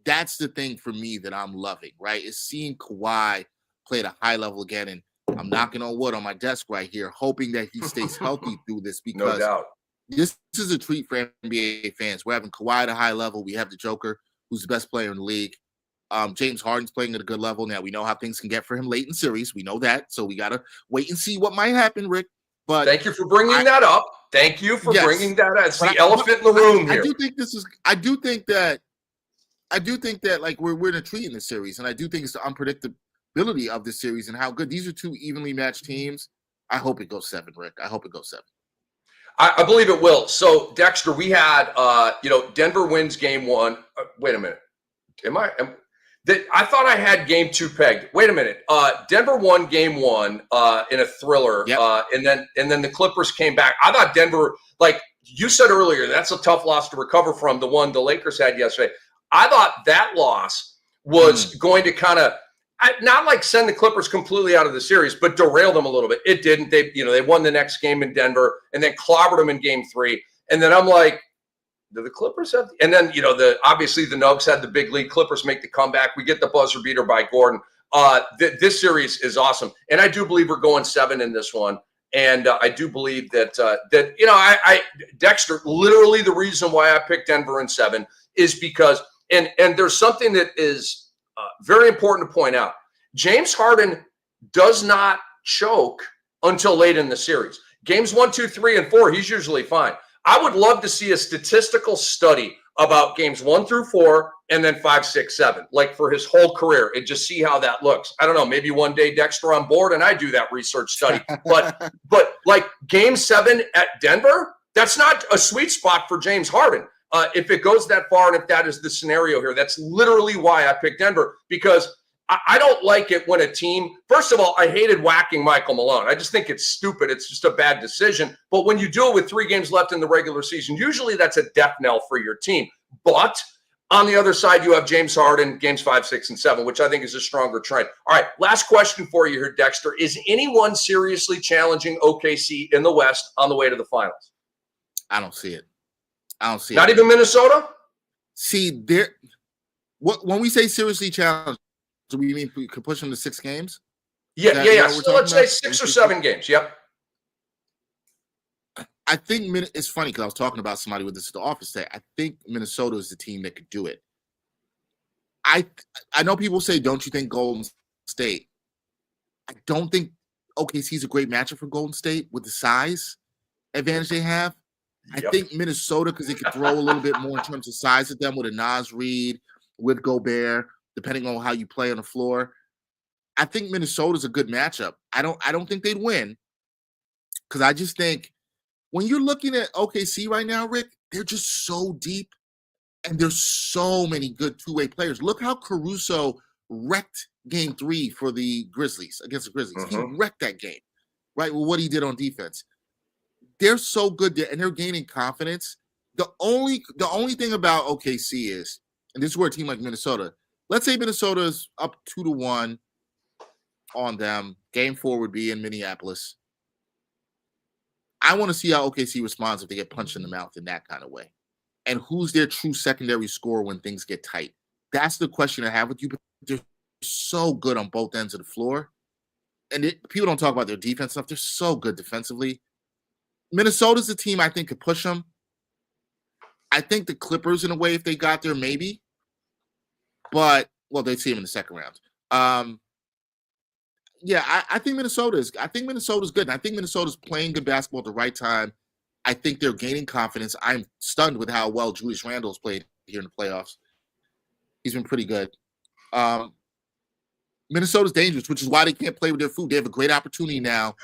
That's the thing for me that I'm loving, right? Is seeing Kawhi play at a high level again. And I'm knocking on wood on my desk right here, hoping that he stays healthy through this, because no doubt. This is a treat for NBA fans. We're having Kawhi at a high level. We have the Joker, who's the best player in the league. James Harden's playing at a good level. Now, we know how things can get for him late in series. We know that. So we got to wait and see what might happen, Rick. But thank you for bringing that up. Thank you for bringing that up. It's the elephant in the room here. I do think that like we're in a treat in this series. And I do think it's the unpredictability of this series and how good. These are 2 evenly matched teams. I hope it goes 7, Rick. I hope it goes 7. I believe it will. So, Dexter, we had, Denver wins game 1. Wait a minute. I thought I had game 2 pegged. Wait a minute. Denver won game 1 in a thriller. Yep. And then the Clippers came back. I thought Denver, like you said earlier, that's a tough loss to recover from, the one the Lakers had yesterday. I thought that loss was going to kind of not like send the Clippers completely out of the series, but derail them a little bit. It didn't. They won the next game in Denver and then clobbered them in game 3. And then I'm like, do the Clippers have? And then, obviously the Nuggets had the big lead. Clippers make the comeback. We get the buzzer beater by Gordon. This series is awesome. And I do believe we're going 7 in this one. And I do believe that Dexter, literally the reason why I picked Denver in 7 is because, and there's something that is very important to point out. James Harden does not choke until late in the series. Games 1, 2, 3, and 4, he's usually fine. I would love to see a statistical study about games 1 through 4 and then 5, 6, 7, like for his whole career, and just see how that looks. I don't know, maybe one day Dexter on board and I do that research study. But like game 7 at Denver, that's not a sweet spot for James Harden. If it goes that far, and if that is the scenario here, that's literally why I picked Denver, because I don't like it when a team, first of all, I hated whacking Michael Malone. I just think it's stupid. It's just a bad decision. But when you do it with 3 games left in the regular season, usually that's a death knell for your team. But on the other side, you have James Harden, games 5, 6, and 7, which I think is a stronger trend. All right, last question for you here, Dexter. Is anyone seriously challenging OKC in the West on the way to the finals? I don't see it. Not even Minnesota? See, when we say seriously challenged, do we mean we could push them to 6 games? Yeah. So let's say 6 or 7 games. Yep. I think it's funny because I was talking about somebody with this at the office today. I think Minnesota is the team that could do it. I know people say, don't you think Golden State? I don't think OKC is a great matchup for Golden State with the size advantage they have. Yep. I think Minnesota, because they could throw a little bit more in terms of size at them with a Naz Reid, with Gobert, depending on how you play on the floor. I think Minnesota's a good matchup. I don't think they'd win, because I just think when you're looking at OKC right now, Rick, they're just so deep, and there's so many good two-way players. Look how Caruso wrecked game 3 for the Grizzlies, against the Grizzlies. He wrecked that game, right, with what he did on defense. They're so good there, and they're gaining confidence. The only thing about OKC is, and this is where a team like Minnesota, let's say Minnesota's up 2-1 on them. Game 4 would be in Minneapolis. I want to see how OKC responds if they get punched in the mouth in that kind of way. And who's their true secondary scorer when things get tight? That's the question I have with you. But they're so good on both ends of the floor. And people don't talk about their defense enough. They're so good defensively. Minnesota's a team I think could push them. I think the Clippers, in a way, if they got there, maybe. But, well, they'd see them in the second round. I think Minnesota's good. And I think Minnesota's playing good basketball at the right time. I think they're gaining confidence. I'm stunned with how well Julius Randle's played here in the playoffs. He's been pretty good. Minnesota's dangerous, which is why they can't play with their food. They have a great opportunity now,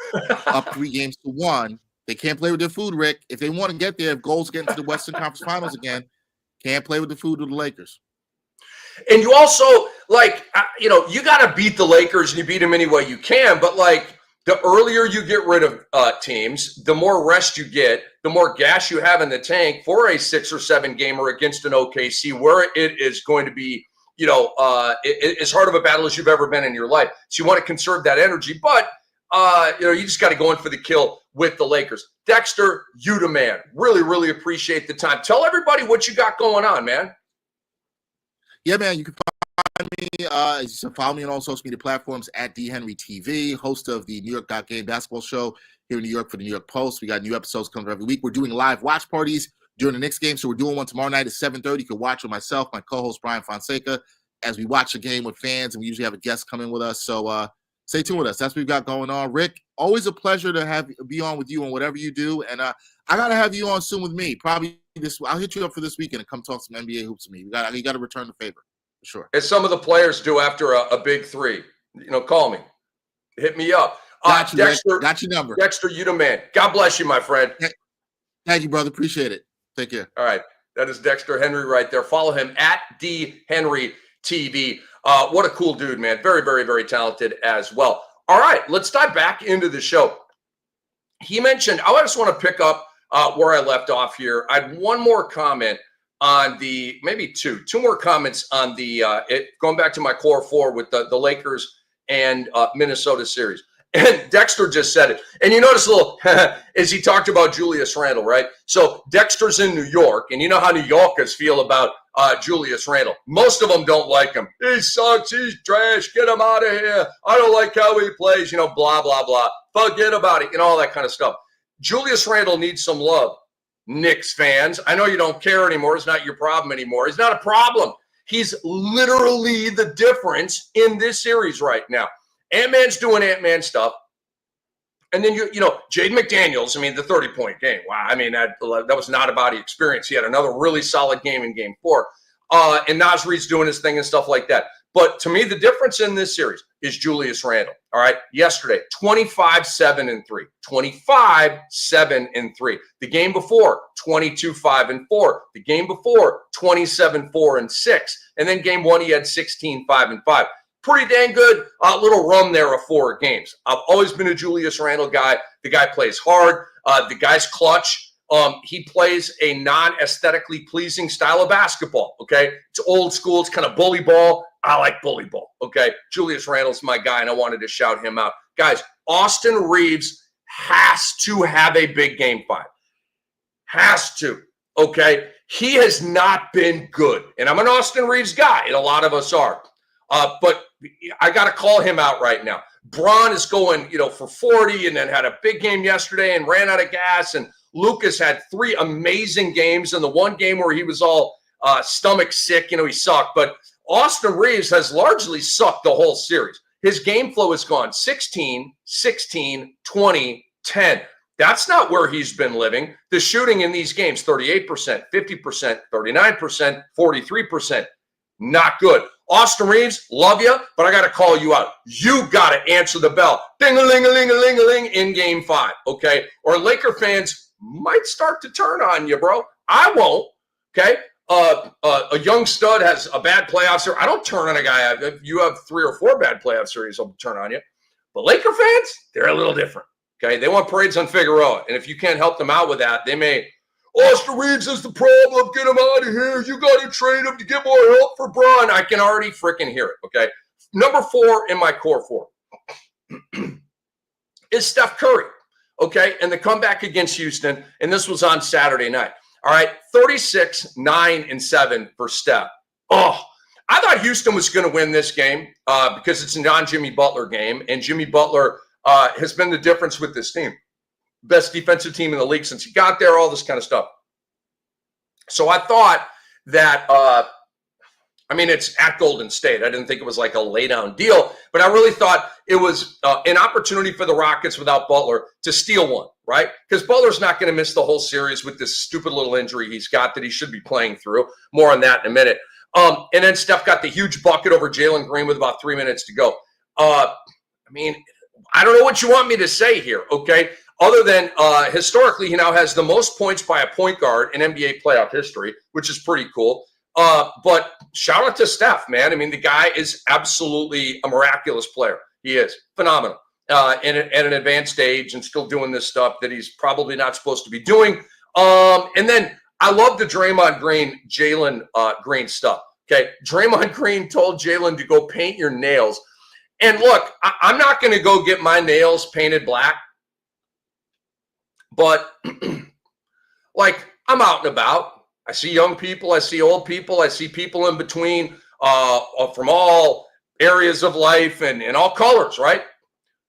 up 3-1. They can't play with their food, Rick. If they want to get there, if goals get into the Western Conference Finals again, can't play with the food of the Lakers. And you also, you got to beat the Lakers, and you beat them any way you can. But, the earlier you get rid of teams, the more rest you get, the more gas you have in the tank for a 6 or 7 gamer against an OKC, where it is going to be, as hard of a battle as you've ever been in your life. So you want to conserve that energy. But, you just got to go in for the kill with the Lakers. Dexter, you the man. Really, really appreciate the time. Tell everybody what you got going on, man. Yeah, man, you can find me. You follow me on all social media platforms at DHenryTV, host of the New York Game basketball show here in New York for the New York Post. We got new episodes coming every week. We're doing live watch parties during the Knicks game, so we're doing one tomorrow night at 7:30. You can watch with myself, my co-host Brian Fonseca, as we watch the game with fans, and we usually have a guest come in with us. So stay tuned with us. That's what we've got going on. Rick, always a pleasure to be on with you on whatever you do, and I got to have you on soon with me. Probably I'll hit you up for this weekend and come talk some NBA hoops with me. You got to return the favor. Sure. As some of the players do after a big 3. Call me. Hit me up. Got you, Dexter, got your number. Dexter, you the man. God bless you, my friend. Thank you, brother. Appreciate it. Take care. All right. That is Dexter Henry right there. Follow him at DHenryTV. What a cool dude, man. Very, very, very talented as well. All right. Let's dive back into the show. He mentioned, I just want to pick up where I left off here. I had one more comment on maybe two more comments on going back to my core 4 with the Lakers and Minnesota series. And Dexter just said it. And you notice a little, as he talked about Julius Randle, right? So Dexter's in New York, and you know how New Yorkers feel about Julius Randle. Most of them don't like him. He sucks. He's trash. Get him out of here. I don't like how he plays, blah, blah, blah. Forget about it, all that kind of stuff. Julius Randle needs some love. Knicks fans, I know you don't care anymore. It's not your problem anymore. He's not a problem. He's literally the difference in this series right now. Ant-Man's doing Ant-Man stuff. And then, Jaden McDaniels, the 30-point game. Wow, that was not a body experience. He had another really solid game in game 4. And Naz Reid's doing his thing and stuff like that. But to me, the difference in this series is Julius Randle. All right. Yesterday, 25-7-3. 25-7-3. The game before, 22-5-4. The game before, 27-4-6. And then game 1, he had 16-5-5. Pretty dang good little run there of 4 games. I've always been a Julius Randle guy. The guy plays hard. The guy's clutch. He plays a non-aesthetically pleasing style of basketball, okay? It's old school. It's kind of bully ball. I like bully ball, okay? Julius Randle's my guy, and I wanted to shout him out. Guys, Austin Reeves has to have a big game 5. Has to, okay? He has not been good, and I'm an Austin Reeves guy, and a lot of us are. But I got to call him out right now. Braun is going, for 40 and then had a big game yesterday and ran out of gas, and Lucas had 3 amazing games, and the one game where he was all stomach sick, he sucked. But Austin Reeves has largely sucked the whole series. His game flow has gone 16, 16, 20, 10. That's not where he's been living. The shooting in these games, 38%, 50%, 39%, 43%. Not good. Austin Reeves, love you, but I got to call you out. You got to answer the bell. Ding-a-ling-a-ling-a-ling-a-ling in game 5, okay? Or Laker fans might start to turn on you, bro. I won't, okay? A young stud has a bad playoff series. I don't turn on a guy. If you have 3 or 4 bad playoff series, I'll turn on you. But Laker fans, they're a little different, okay? They want parades on Figueroa, and if you can't help them out with that, they may – Austin Reeves is the problem. Get him out of here. You got to trade him to get more help for Braun. I can already freaking hear it, okay? Number 4 in my core 4 is Steph Curry, okay? And the comeback against Houston, and this was on Saturday night. All right, 36, 9, and 7 for Steph. Oh, I thought Houston was going to win this game because it's a non-Jimmy Butler game, and Jimmy Butler has been the difference with this team. Best defensive team in the league since he got there, all this kind of stuff. So I thought that I mean, it's at Golden State. I didn't think it was like a lay-down deal, but I really thought it was an opportunity for the Rockets without Butler to steal one, right? Because Butler's not going to miss the whole series with this stupid little injury he's got that he should be playing through. More on that in a minute. And then Steph got the huge bucket over Jalen Green with about 3 minutes to go. I mean, I don't know what you want me to say here, okay? Other than historically, he now has the most points by a point guard in NBA playoff history, which is pretty cool. But shout out to Steph, man. I mean, the guy is absolutely a miraculous player. He is phenomenal at an advanced age and still doing this stuff that he's probably not supposed to be doing. And then I love the Draymond Green, Jalen Green stuff. Okay, Draymond Green told Jalen to go paint your nails. And look, I'm not going to go get my nails painted black, but like I'm out and about. I see young people, I see old people, I see people in between from all areas of life and all colors, right?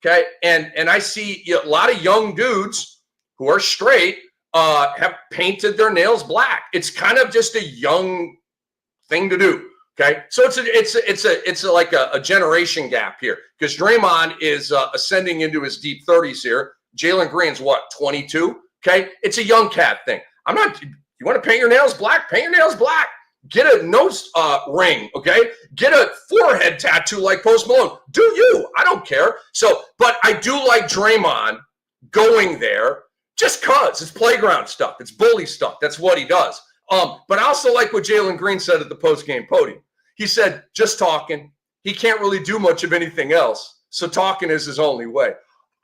Okay, and I see a lot of young dudes who are straight have painted their nails black. It's kind of just a young thing to do. Okay, so it's like a generation gap here because Draymond is ascending into his deep 30s here. Jalen Green's what, 22? Okay, it's a young cat thing. I'm not. You want to paint your nails black? Paint your nails black. Get a nose ring, okay? Get a forehead tattoo like Post Malone. Do you? I don't care. So, but I do like Draymond going there just because it's playground stuff. It's bully stuff. That's what he does. But I also like what Jalen Green said at the post-game podium. He said, just talking. He can't really do much of anything else. So talking is his only way.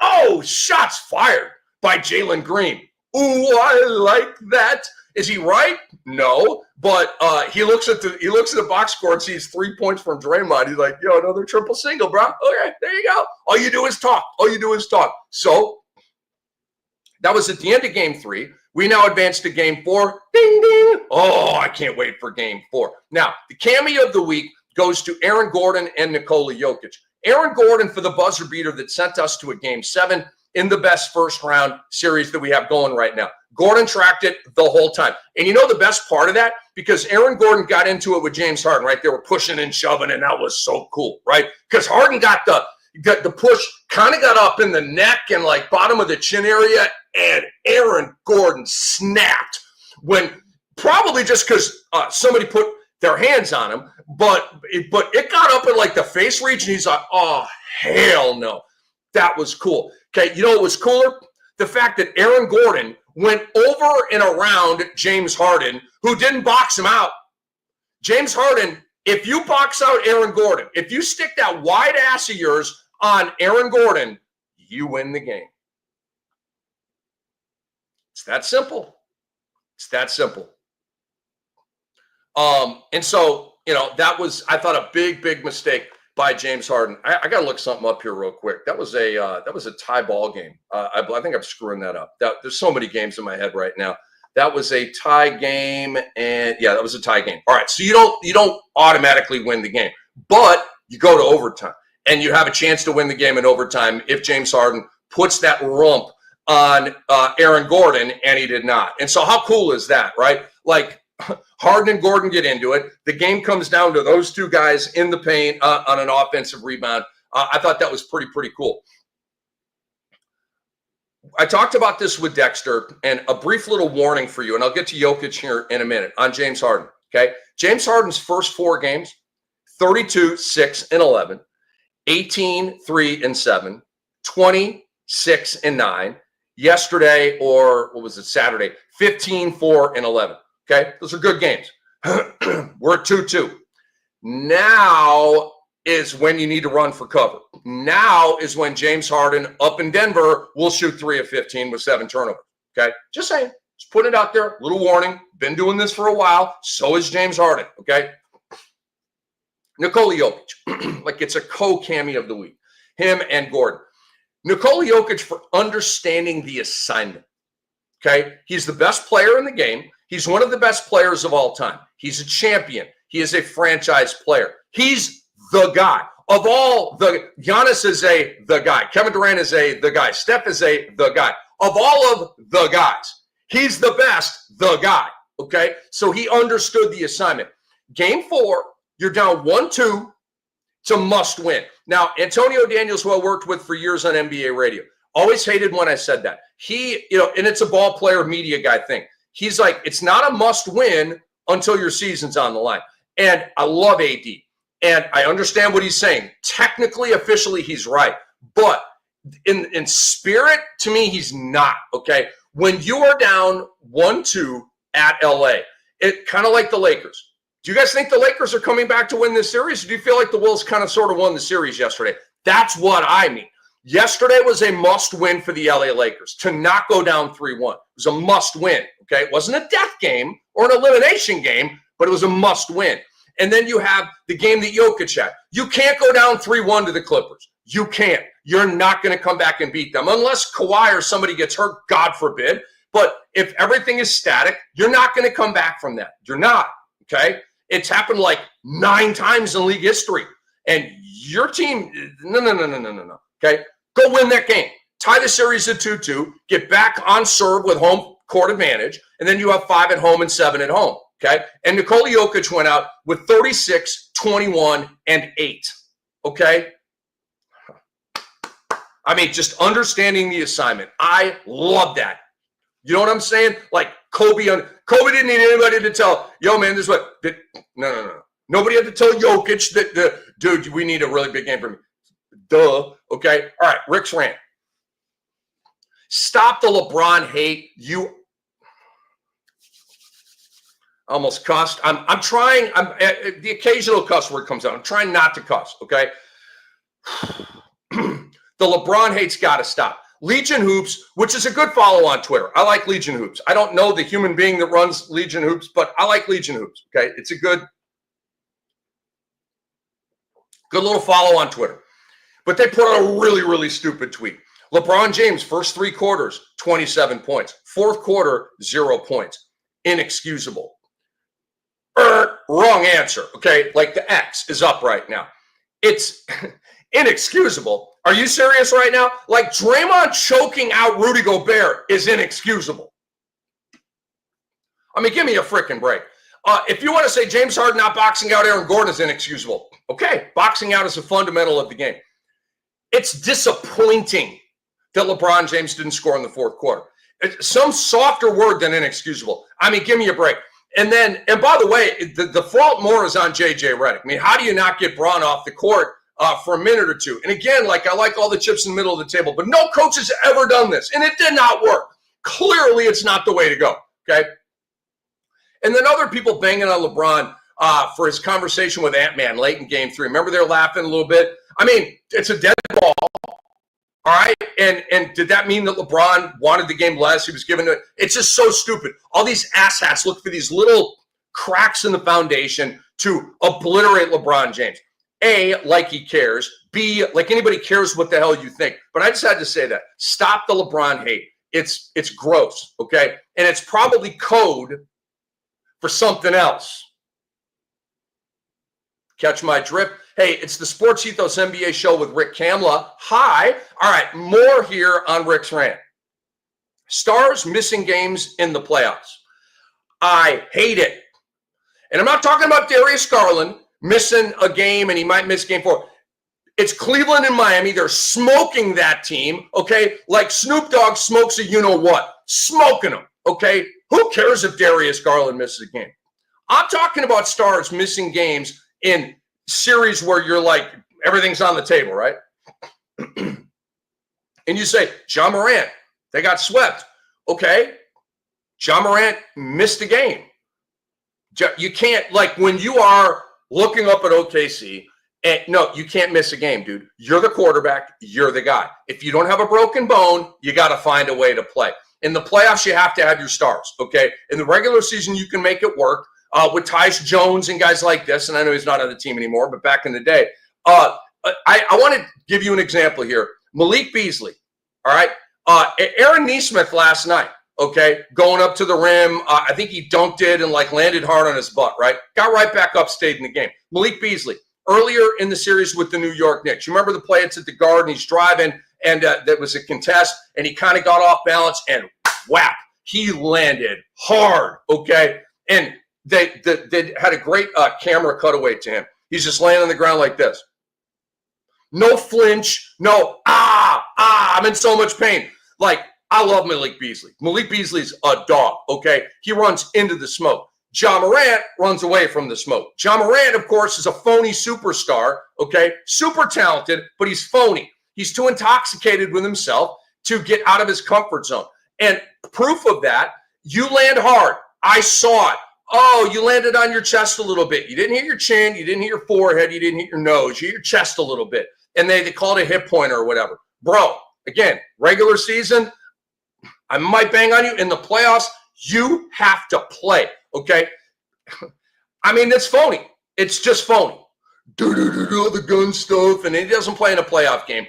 Oh, shots fired by Jalen Green. Ooh, I like that. Is he right? No, but he looks at the box score and sees 3 points from Draymond. He's like, yo, another triple single, bro. Okay, there you go. All you do is talk. So that was at the end of game 3. We now advance to game 4. Ding, ding. Oh, I can't wait for game 4. Now, the cameo of the week goes to Aaron Gordon and Nikola Jokic. Aaron Gordon for the buzzer beater that sent us to a game 7 in the best first round series that we have going right now. Gordon tracked it the whole time. And you know the best part of that? Because Aaron Gordon got into it with James Harden, right? They were pushing and shoving, and that was so cool, right? Because Harden got the push, kind of got up in the neck and like bottom of the chin area, and Aaron Gordon snapped when probably just because somebody put their hands on him, but it got up in like the face region. He's like, oh, hell no. That was cool. Okay, you know what was cooler? The fact that Aaron Gordon went over and around James Harden, who didn't box him out. James Harden, if you box out Aaron Gordon, if you stick that wide ass of yours on Aaron Gordon, you win the game. It's that simple. It's that simple. And so, you know, that was, I thought, a big mistake by James Harden. I got to look something up here real quick. That was a tie ball game. I think I'm screwing that up. There's so many games in my head right now. That was a tie game, and yeah, that was a tie game. All right, so you don't automatically win the game, but you go to overtime, and you have a chance to win the game in overtime if James Harden puts that rump on Aaron Gordon, and he did not. And so how cool is that, right? Like, Harden and Gordon get into it. The game comes down to those two guys in the paint on an offensive rebound. I thought that was pretty cool. I talked about this with Dexter, and a brief little warning for you, and I'll get to Jokic here in a minute, on James Harden, okay? James Harden's first 4 games, 32, 6, and 11, 18, 3, and 7, 20, 6, and 9. Yesterday, or what was it, Saturday, 15, 4, and 11. Okay, those are good games. We're at 2-2. Now is when you need to run for cover. Now is when James Harden up in Denver will shoot 3 of 15 with 7 turnovers. Okay, just saying. Just putting it out there. Little warning. Been doing this for a while. So is James Harden. Okay. Nikola Jokic. Like it's a co-cameo of the week. Him and Gordon. Nikola Jokic for understanding the assignment. Okay, he's the best player in the game. He's one of the best players of all time. He's a champion. He is a franchise player. He's the guy. Of all the, Giannis is the guy. Kevin Durant is the guy. Steph is the guy. Of all of the guys, he's the best, the guy. Okay? So he understood the assignment. Game 4, You're down 1-2. It's a must win. Now, Antonio Daniels, who I worked with for years on NBA radio, always hated when I said that. He, and it's a ball player media guy thing. He's like, it's not a must win until your season's on the line. And I love AD. And I understand what he's saying. Technically, officially, he's right. But in spirit, to me, he's not, okay? When you are down 1-2 at LA, it kind of like the Lakers. Do you guys think the Lakers are coming back to win this series? Or do you feel like the Wolves kind of sort of won the series yesterday? That's what I mean. Yesterday was a must win for the LA Lakers to not go down 3-1. It was a must win, okay? It wasn't a death game or an elimination game, but it was a must win. And then you have the game that Jokic had. You can't go down 3-1 to the Clippers. You can't. You're not going to come back and beat them unless Kawhi or somebody gets hurt, God forbid. But if everything is static, you're not going to come back from that. You're not, okay? It's happened like 9 times in league history. And your team, no. Okay? Go win that game. Tie the series at 2-2. Get back on serve with home court advantage. And then you have 5 at home and 7 at home. Okay? And Nikola Jokic went out with 36, 21, and 8. Okay? I mean, just understanding the assignment. I love that. You know what I'm saying? Like Kobe didn't need anybody to tell, yo, man, this is what. No. Nobody had to tell Jokic that, dude, we need a really big game from you. Duh. Okay? All right, Rick's rant. Stop the LeBron hate. You almost cussed. I'm trying. The occasional cuss word comes out. I'm trying not to cuss, okay? The LeBron hate's got to stop. Legion Hoops, which is a good follow on Twitter. I like Legion Hoops. I don't know the human being that runs Legion Hoops, but I like Legion Hoops, okay? It's a good little follow on Twitter. But they put out a really, really stupid tweet. LeBron James, first 3 quarters, 27 points. Fourth quarter, 0 points. Inexcusable. Wrong answer, okay? Like the X is up right now. It's inexcusable. Are you serious right now? Like Draymond choking out Rudy Gobert is inexcusable. I mean, give me a freaking break. If you want to say James Harden not boxing out Aaron Gordon is inexcusable, okay, boxing out is a fundamental of the game. It's disappointing that LeBron James didn't score in the fourth quarter. It's some softer word than inexcusable. I mean, give me a break. And by the way, the fault more is on J.J. Redick. I mean, how do you not get Braun off the court for a minute or two? And again, like I like all the chips in the middle of the table, but no coach has ever done this, and it did not work. Clearly, it's not the way to go, okay? And then other people banging on LeBron for his conversation with Ant-Man late in Game 3. Remember they're laughing a little bit? I mean, it's a dead ball, all right? And did that mean that LeBron wanted the game less? He was given it. It's just so stupid. All these asshats look for these little cracks in the foundation to obliterate LeBron James. A, like he cares. B, like anybody cares what the hell you think. But I just had to say that. Stop the LeBron hate. It's gross, okay? And it's probably code for something else. Catch my drift? Hey, it's the SportsEthos NBA Show with Rick Kamla. Hi. All right, more here on Rick's Rant. Stars missing games in the playoffs. I hate it. And I'm not talking about Darius Garland missing a game and he might miss game 4. It's Cleveland and Miami. They're smoking that team, okay? Like Snoop Dogg smokes a you-know-what. Smoking them, okay? Who cares if Darius Garland misses a game? I'm talking about stars missing games in series where you're like, everything's on the table, right? And you say, Ja Morant, they got swept. Okay, Ja Morant missed a game. You can't, like when you are looking up at OKC, and no, you can't miss a game, dude. You're the quarterback. You're the guy. If you don't have a broken bone, you got to find a way to play. In the playoffs, you have to have your stars, okay? In the regular season, you can make it work with Tyus Jones and guys like this, and I know he's not on the team anymore, but back in the day. I want to give you an example here. Malik Beasley, all right? Aaron Nesmith last night, okay, going up to the rim. I think he dunked it and, like, landed hard on his butt, right? Got right back up, stayed in the game. Malik Beasley, earlier in the series with the New York Knicks. You remember the play? It's at the guard, and he's driving, and that was a contest, and he kind of got off balance, and whap, he landed hard, okay? And they had a great camera cutaway to him. He's just laying on the ground like this. No flinch, no, I'm in so much pain. Like, I love Malik Beasley. Malik Beasley's a dog, okay? He runs into the smoke. Ja Morant runs away from the smoke. Ja Morant, of course, is a phony superstar, okay? Super talented, but he's phony. He's too intoxicated with himself to get out of his comfort zone. And proof of that, you land hard. I saw it. Oh, you landed on your chest a little bit. You didn't hit your chin. You didn't hit your forehead. You didn't hit your nose. You hit your chest a little bit. And they call it a hip pointer or whatever. Bro, again, regular season, I might bang on you. In the playoffs, you have to play, okay? I mean, it's phony. It's just phony. The gun stuff, and he doesn't play in a playoff game.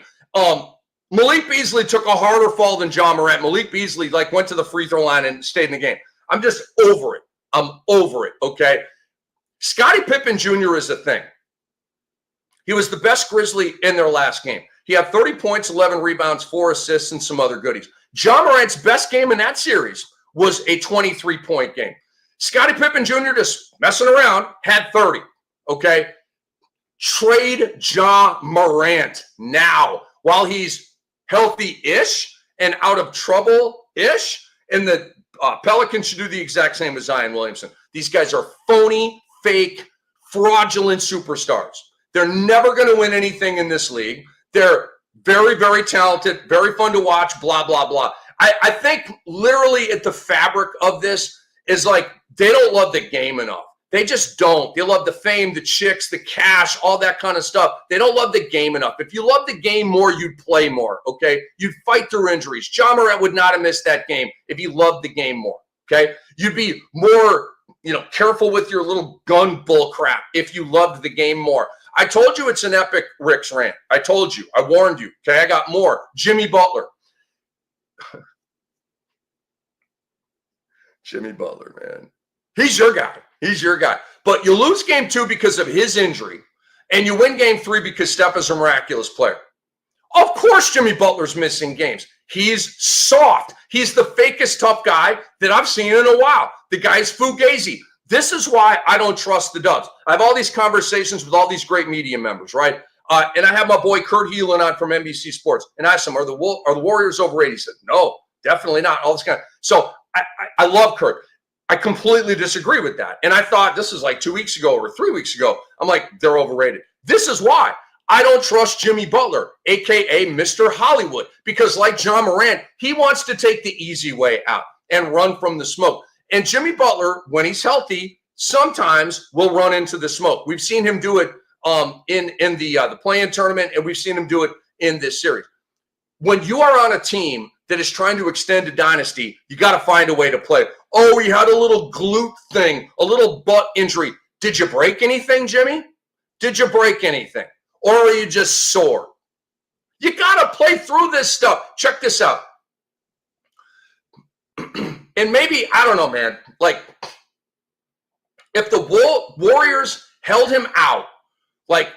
Malik Beasley took a harder fall than Ja Morant. Malik Beasley, went to the free throw line and stayed in the game. I'm just over it. I'm over it, okay? Scottie Pippen Jr. is a thing. He was the best Grizzly in their last game. He had 30 points, 11 rebounds, 4 assists, and some other goodies. Ja Morant's best game in that series was a 23-point game. Scottie Pippen Jr. just messing around, had 30, okay? Trade Ja Morant now while he's healthy-ish and out of trouble-ish, and the Pelicans should do the exact same as Zion Williamson. These guys are phony, fake, fraudulent superstars. They're never going to win anything in this league. They're very, very talented, very fun to watch, blah, blah, blah. I think literally at the fabric of this is they don't love the game enough. They just don't. They love the fame, the chicks, the cash, all that kind of stuff. They don't love the game enough. If you love the game more, you'd play more, okay? You'd fight through injuries. Ja Morant would not have missed that game if he loved the game more, okay? You'd be more, careful with your little gun bull crap if you loved the game more. I told you it's an epic Rick's rant. I told you. I warned you, okay? I got more. Jimmy Butler. Jimmy Butler, man. He's your guy. He's your guy. But you lose game 2 because of his injury, and you win game 3 because Steph is a miraculous player. Of course Jimmy Butler's missing games. He's soft. He's the fakest tough guy that I've seen in a while. The guy's fugazi. This is why I don't trust the Dubs. I have all these conversations with all these great media members, right? And I have my boy Kurt Heelan on from NBC Sports, and I asked him, are the Warriors overrated? He said, no, definitely not. All this kind of. So I love Kurt. I completely disagree with that. And I thought this is 2 weeks ago or 3 weeks ago. I'm like, they're overrated. This is why I don't trust Jimmy Butler, a.k.a. Mr. Hollywood, because like Ja Morant, he wants to take the easy way out and run from the smoke. And Jimmy Butler, when he's healthy, sometimes will run into the smoke. We've seen him do it in the play-in tournament, and we've seen him do it in this series. When you are on a team that is trying to extend a dynasty, you got to find a way to play. Oh, he had a little glute thing, a little butt injury. Did you break anything, Jimmy? Did you break anything? Or are you just sore? You got to play through this stuff. Check this out. And maybe, I don't know, man, if the Warriors held him out,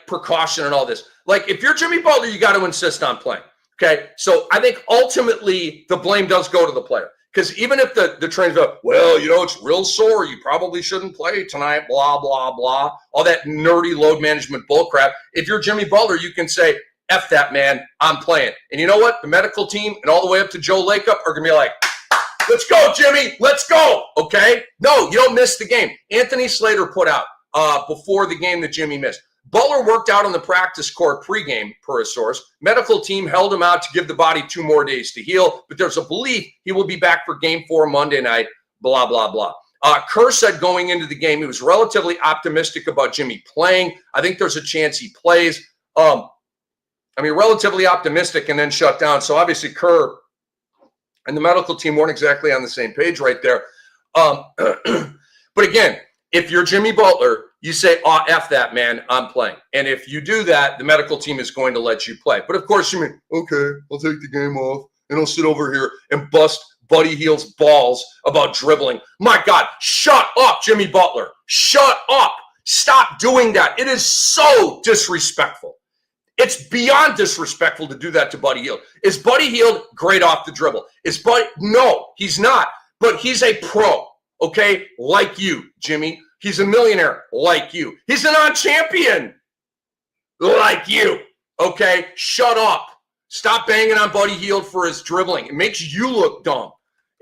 precaution and all this, if you're Jimmy Butler, you got to insist on playing. Okay, so I think ultimately the blame does go to the player. Because even if the trainers go, well, it's real sore, you probably shouldn't play tonight, blah, blah, blah, all that nerdy load management bullcrap. If you're Jimmy Butler, you can say, F that, man, I'm playing. And you know what? The medical team and all the way up to Joe Lacob are going to be like, let's go, Jimmy, let's go, okay? No, you don't miss the game. Anthony Slater put out before the game that Jimmy missed. Butler worked out on the practice court pregame, per a source. Medical team held him out to give the body 2 more days to heal, but there's a belief he will be back for game 4 Monday night, blah, blah, blah. Kerr said going into the game he was relatively optimistic about Jimmy playing. I think there's a chance he plays. Relatively optimistic and then shut down. So obviously Kerr and the medical team weren't exactly on the same page right there. But again, if you're Jimmy Butler, you say, F that, man, I'm playing. And if you do that, the medical team is going to let you play. But of course, you mean, okay, I'll take the game off and I'll sit over here and bust Buddy Hield's balls about dribbling. My God, shut up, Jimmy Butler. Shut up. Stop doing that. It is so disrespectful. It's beyond disrespectful to do that to Buddy Hield. Is Buddy Hield great off the dribble? No, he's not. But he's a pro, okay, like you, Jimmy. He's a millionaire like you. He's a non-champion like you. Okay? Shut up. Stop banging on Buddy Hield for his dribbling. It makes you look dumb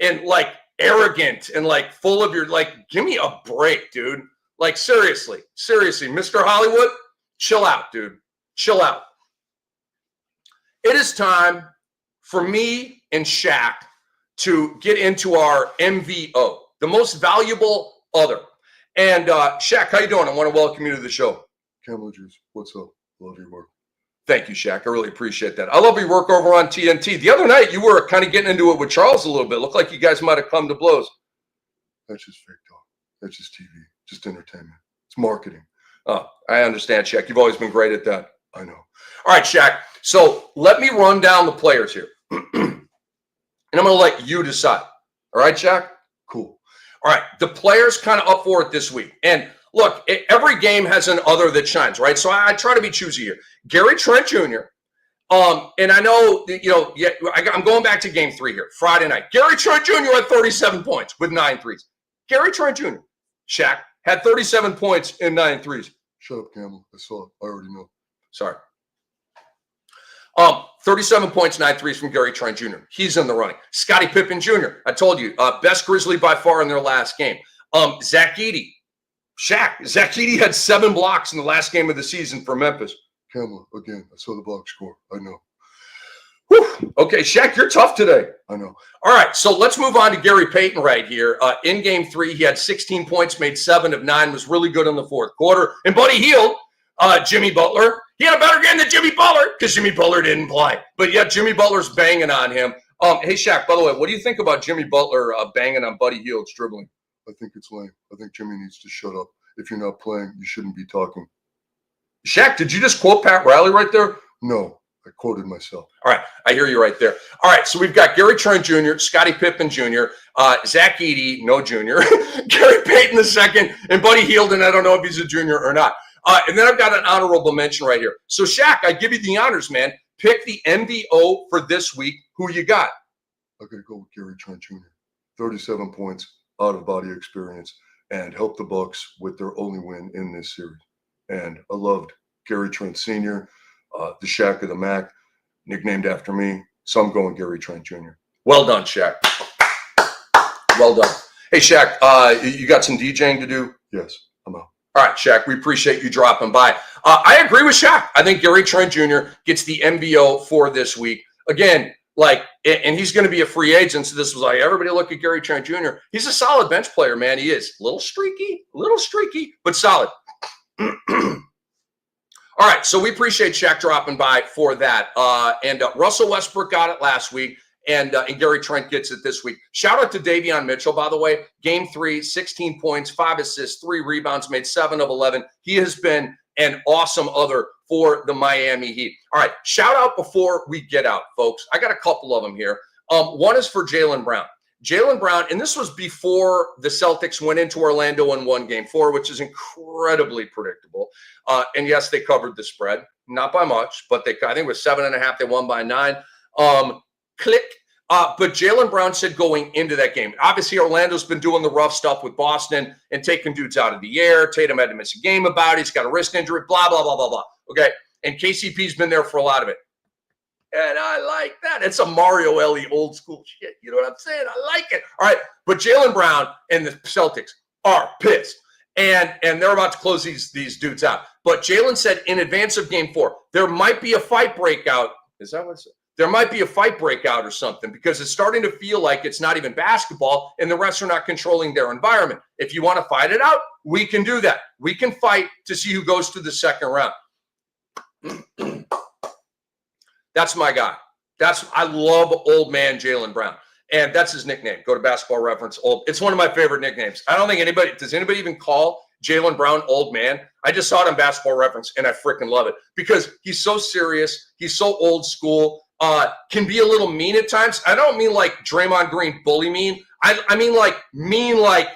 and like arrogant and like full of your, like, give me a break, dude. Like, seriously, Mr. Hollywood, chill out, dude. Chill out. It is time for me and Shaq to get into our MVO, the most valuable other. And Shaq, how you doing? I want to welcome you to the show. Kamla Juice, what's up? Love your work. Thank you, Shaq. I really appreciate that. I love your work over on TNT. The other night, you were kind of getting into it with Charles a little bit. Looked like you guys might have come to blows. That's just fake talk. That's just TV. Just entertainment. It's marketing. Oh, I understand, Shaq. You've always been great at that. I know. All right, Shaq. So let me run down the players here. And I'm going to let you decide. All right, Shaq? Cool. All right. The players kind of up for it this week. And look, every game has an other that shines, right? So I try to be choosy here. Gary Trent Jr. And I know, I'm going back to game 3 here, Friday night. Gary Trent Jr. had 37 points with 9 threes. Gary Trent Jr., Shaq, had 37 points in 9 threes. Shut up, Kamla. I saw it. I already know. Sorry. 37 points, 9 threes from Gary Trent Jr. He's in the running. Scottie Pippen Jr., I told you, best Grizzly by far in their last game. Zach Edey. Shaq, Zach Edey had 7 blocks in the last game of the season for Memphis. Kamla, again, I saw the box score. I know. Whew. Okay, Shaq, you're tough today. I know. All right, so let's move on to Gary Payton right here. In game 3, he had 16 points, made 7 of 9, was really good in the fourth quarter. And Buddy Hield, Jimmy Butler, he had a better game than Jimmy Butler because Jimmy Butler didn't play. But yeah, Jimmy Butler's banging on him. Hey, Shaq, by the way, what do you think about Jimmy Butler banging on Buddy Hield's dribbling? I think it's lame. I think Jimmy needs to shut up. If you're not playing, you shouldn't be talking. Shaq, did you just quote Pat Riley right there? No, I quoted myself. All right, I hear you right there. All right, so we've got Gary Trent Jr., Scottie Pippen Jr., Zach Edey, no junior, Gary Payton II, and Buddy Hield, and I don't know if he's a junior or not. And then I've got an honorable mention right here. So, Shaq, I give you the honors, man. Pick the MVO for this week. Who you got? I got to go with Gary Trent Jr. 37 points, out-of-body experience, and helped the Bucks with their only win in this series. And I loved Gary Trent Sr., the Shaq of the Mac, nicknamed after me. So I'm going Gary Trent Jr. Well done, Shaq. Well done. Hey, Shaq, you got some DJing to do? Yes, I'm out. All right, Shaq, we appreciate you dropping by. I agree with Shaq. I think Gary Trent Jr. gets the MVO for this week. Again, and he's going to be a free agent. So this was like, everybody look at Gary Trent Jr. He's a solid bench player, man. He is. A little streaky, but solid. All right, so we appreciate Shaq dropping by for that. And Russell Westbrook got it last week, and Gary Trent gets it this week. Shout out to Davion Mitchell, by the way. Game 3, 16 points, 5 assists, 3 rebounds, made 7 of 11. He has been an awesome other for the Miami Heat. All right, shout out before we get out, folks. I got a couple of them here. One is for Jalen Brown. Jalen Brown, and this was before the Celtics went into Orlando and won Game 4, which is incredibly predictable. And yes, they covered the spread, not by much, but I think it was 7.5. They won by 9. Click. But Jalen Brown said going into that game, obviously Orlando's been doing the rough stuff with Boston and taking dudes out of the air. Tatum had to miss a game about it. He's got a wrist injury, blah, blah, blah, blah, blah. Okay. And KCP's been there for a lot of it. And I like that. It's a Mario Ellie old school shit. You know what I'm saying? I like it. All right. But Jalen Brown and the Celtics are pissed. And they're about to close these dudes out. But Jalen said in advance of Game 4, there might be a fight breakout. Is that what it said? There might be a fight breakout or something because it's starting to feel like it's not even basketball and the refs are not controlling their environment. If you want to fight it out, we can do that. We can fight to see who goes to the second round. That's my guy. I love old man Jalen Brown. And that's his nickname. Go to Basketball Reference. It's one of my favorite nicknames. I don't think does anybody even call Jalen Brown old man? I just saw it on Basketball Reference and I freaking love it because he's so serious. He's so old school. Can be a little mean at times. I don't mean like Draymond Green bully mean. I mean like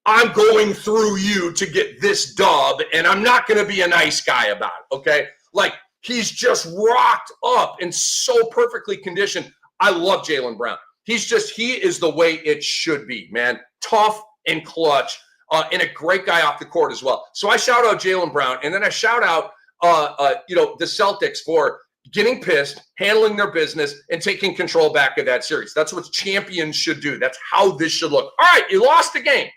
I'm going through you to get this dub and I'm not going to be a nice guy about it. Okay. Like he's just rocked up and so perfectly conditioned. I love Jalen Brown. He is the way it should be, man. Tough and clutch. and a great guy off the court as well. So I shout out Jalen Brown, and then I shout out the Celtics for getting pissed, handling their business, and taking control back of that series. That's what champions should do. That's how this should look. All right, you lost the game.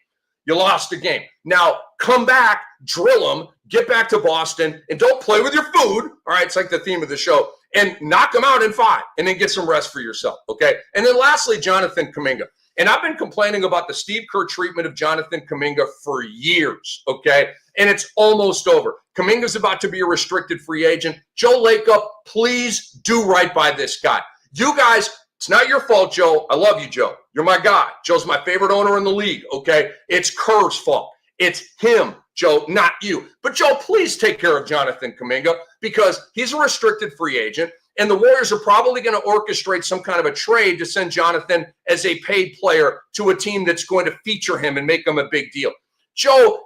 You lost the game. Now, come back, drill them, get back to Boston, and don't play with your food. All right, it's like the theme of the show. And knock them out in 5, and then get some rest for yourself, okay? And then lastly, Jonathan Kuminga. And I've been complaining about the Steve Kerr treatment of Jonathan Kuminga for years, okay? And it's almost over. Kuminga's about to be a restricted free agent. Joe Lacob, please do right by this guy. You guys, it's not your fault, Joe. I love you, Joe. You're my guy. Joe's my favorite owner in the league, okay? It's Kerr's fault. It's him, Joe, not you. But, Joe, please take care of Jonathan Kuminga because he's a restricted free agent. And the Warriors are probably going to orchestrate some kind of a trade to send Jonathan as a paid player to a team that's going to feature him and make him a big deal. Joe,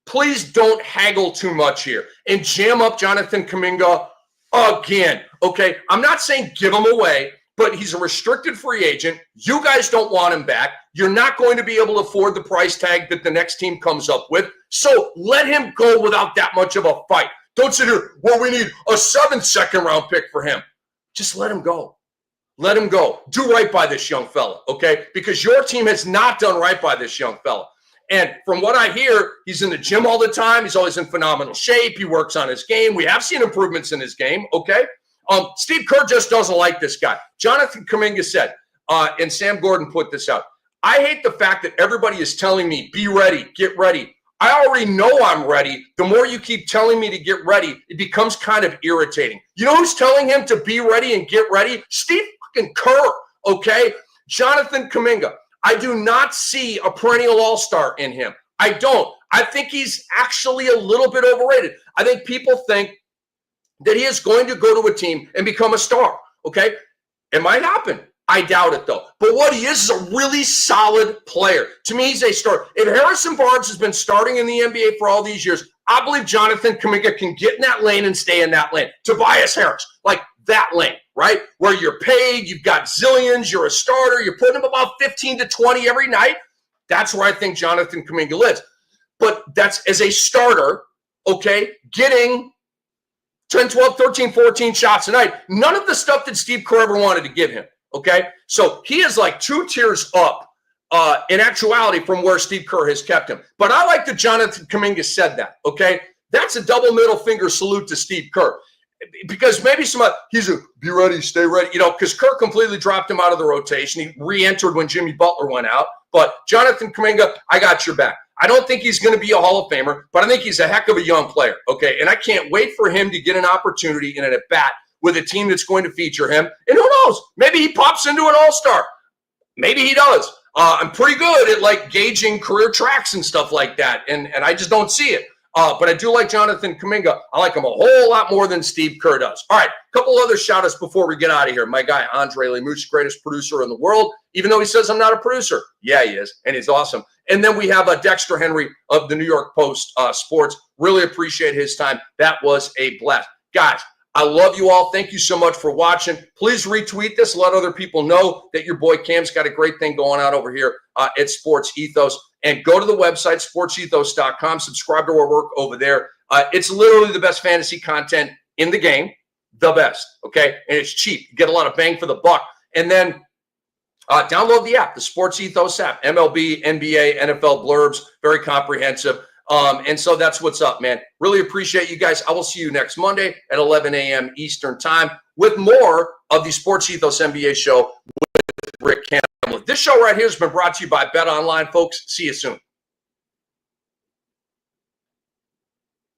please don't haggle too much here and jam up Jonathan Kuminga again, okay? I'm not saying give him away, but he's a restricted free agent. You guys don't want him back. You're not going to be able to afford the price tag that the next team comes up with. So let him go without that much of a fight. Don't sit here, well, we need a 7th second-round pick for him. Just let him go. Let him go. Do right by this young fella, okay? Because your team has not done right by this young fella. And from what I hear, he's in the gym all the time. He's always in phenomenal shape. He works on his game. We have seen improvements in his game, okay? Steve Kerr just doesn't like this guy. Jonathan Kuminga said, and Sam Gordon put this out, I hate the fact that everybody is telling me, be ready, get ready. I already know I'm ready. The more you keep telling me to get ready, it becomes kind of irritating. You know who's telling him to be ready and get ready? Steve fucking Kerr, okay? Jonathan Kuminga. I do not see a perennial all-star in him. I don't. I think he's actually a little bit overrated. I think people think that he is going to go to a team and become a star, okay? It might happen. I doubt it, though. But what he is a really solid player. To me, he's a star. If Harrison Barnes has been starting in the NBA for all these years, I believe Jonathan Kuminga can get in that lane and stay in that lane. Tobias Harris, like that lane, right? Where you're paid, you've got zillions, you're a starter, you're putting him about 15 to 20 every night. That's where I think Jonathan Kuminga lives. But that's as a starter, okay, getting 10, 12, 13, 14 shots a night. None of the stuff that Steve Kerr ever wanted to give him. Okay, so he is like 2 tiers up in actuality from where Steve Kerr has kept him. But I like that Jonathan Kuminga said that, okay? That's a double middle finger salute to Steve Kerr. Because maybe he's a be ready, stay ready, because Kerr completely dropped him out of the rotation. He re-entered when Jimmy Butler went out. But Jonathan Kuminga, I got your back. I don't think he's going to be a Hall of Famer, but I think he's a heck of a young player, okay? And I can't wait for him to get an opportunity in an at-bat with a team that's going to feature him. And who knows? Maybe he pops into an all-star. Maybe he does. I'm pretty good at, like, gauging career tracks and stuff like that, and I just don't see it. But I do like Jonathan Kuminga. I like him a whole lot more than Steve Kerr does. All right, a couple other shout-outs before we get out of here. My guy, Andre Lemuche, greatest producer in the world, even though he says I'm not a producer. Yeah, he is, and he's awesome. And then we have Dexter Henry of the New York Post Sports. Really appreciate his time. That was a blast. Guys, I love you all. Thank you so much for watching. Please retweet this. Let other people know that your boy Cam's got a great thing going on over here at Sports Ethos. And go to the website, sportsethos.com. Subscribe to our work over there. It's literally the best fantasy content in the game. The best, okay? And it's cheap. You get a lot of bang for the buck. And then download the app, the Sports Ethos app. MLB, NBA, NFL blurbs, very comprehensive. And so that's what's up, man. Really appreciate you guys. I will see you next Monday at 11 a.m. Eastern time with more of the Sports Ethos NBA Show with Rick Kamla. This show right here has been brought to you by Bet Online, folks. See you soon.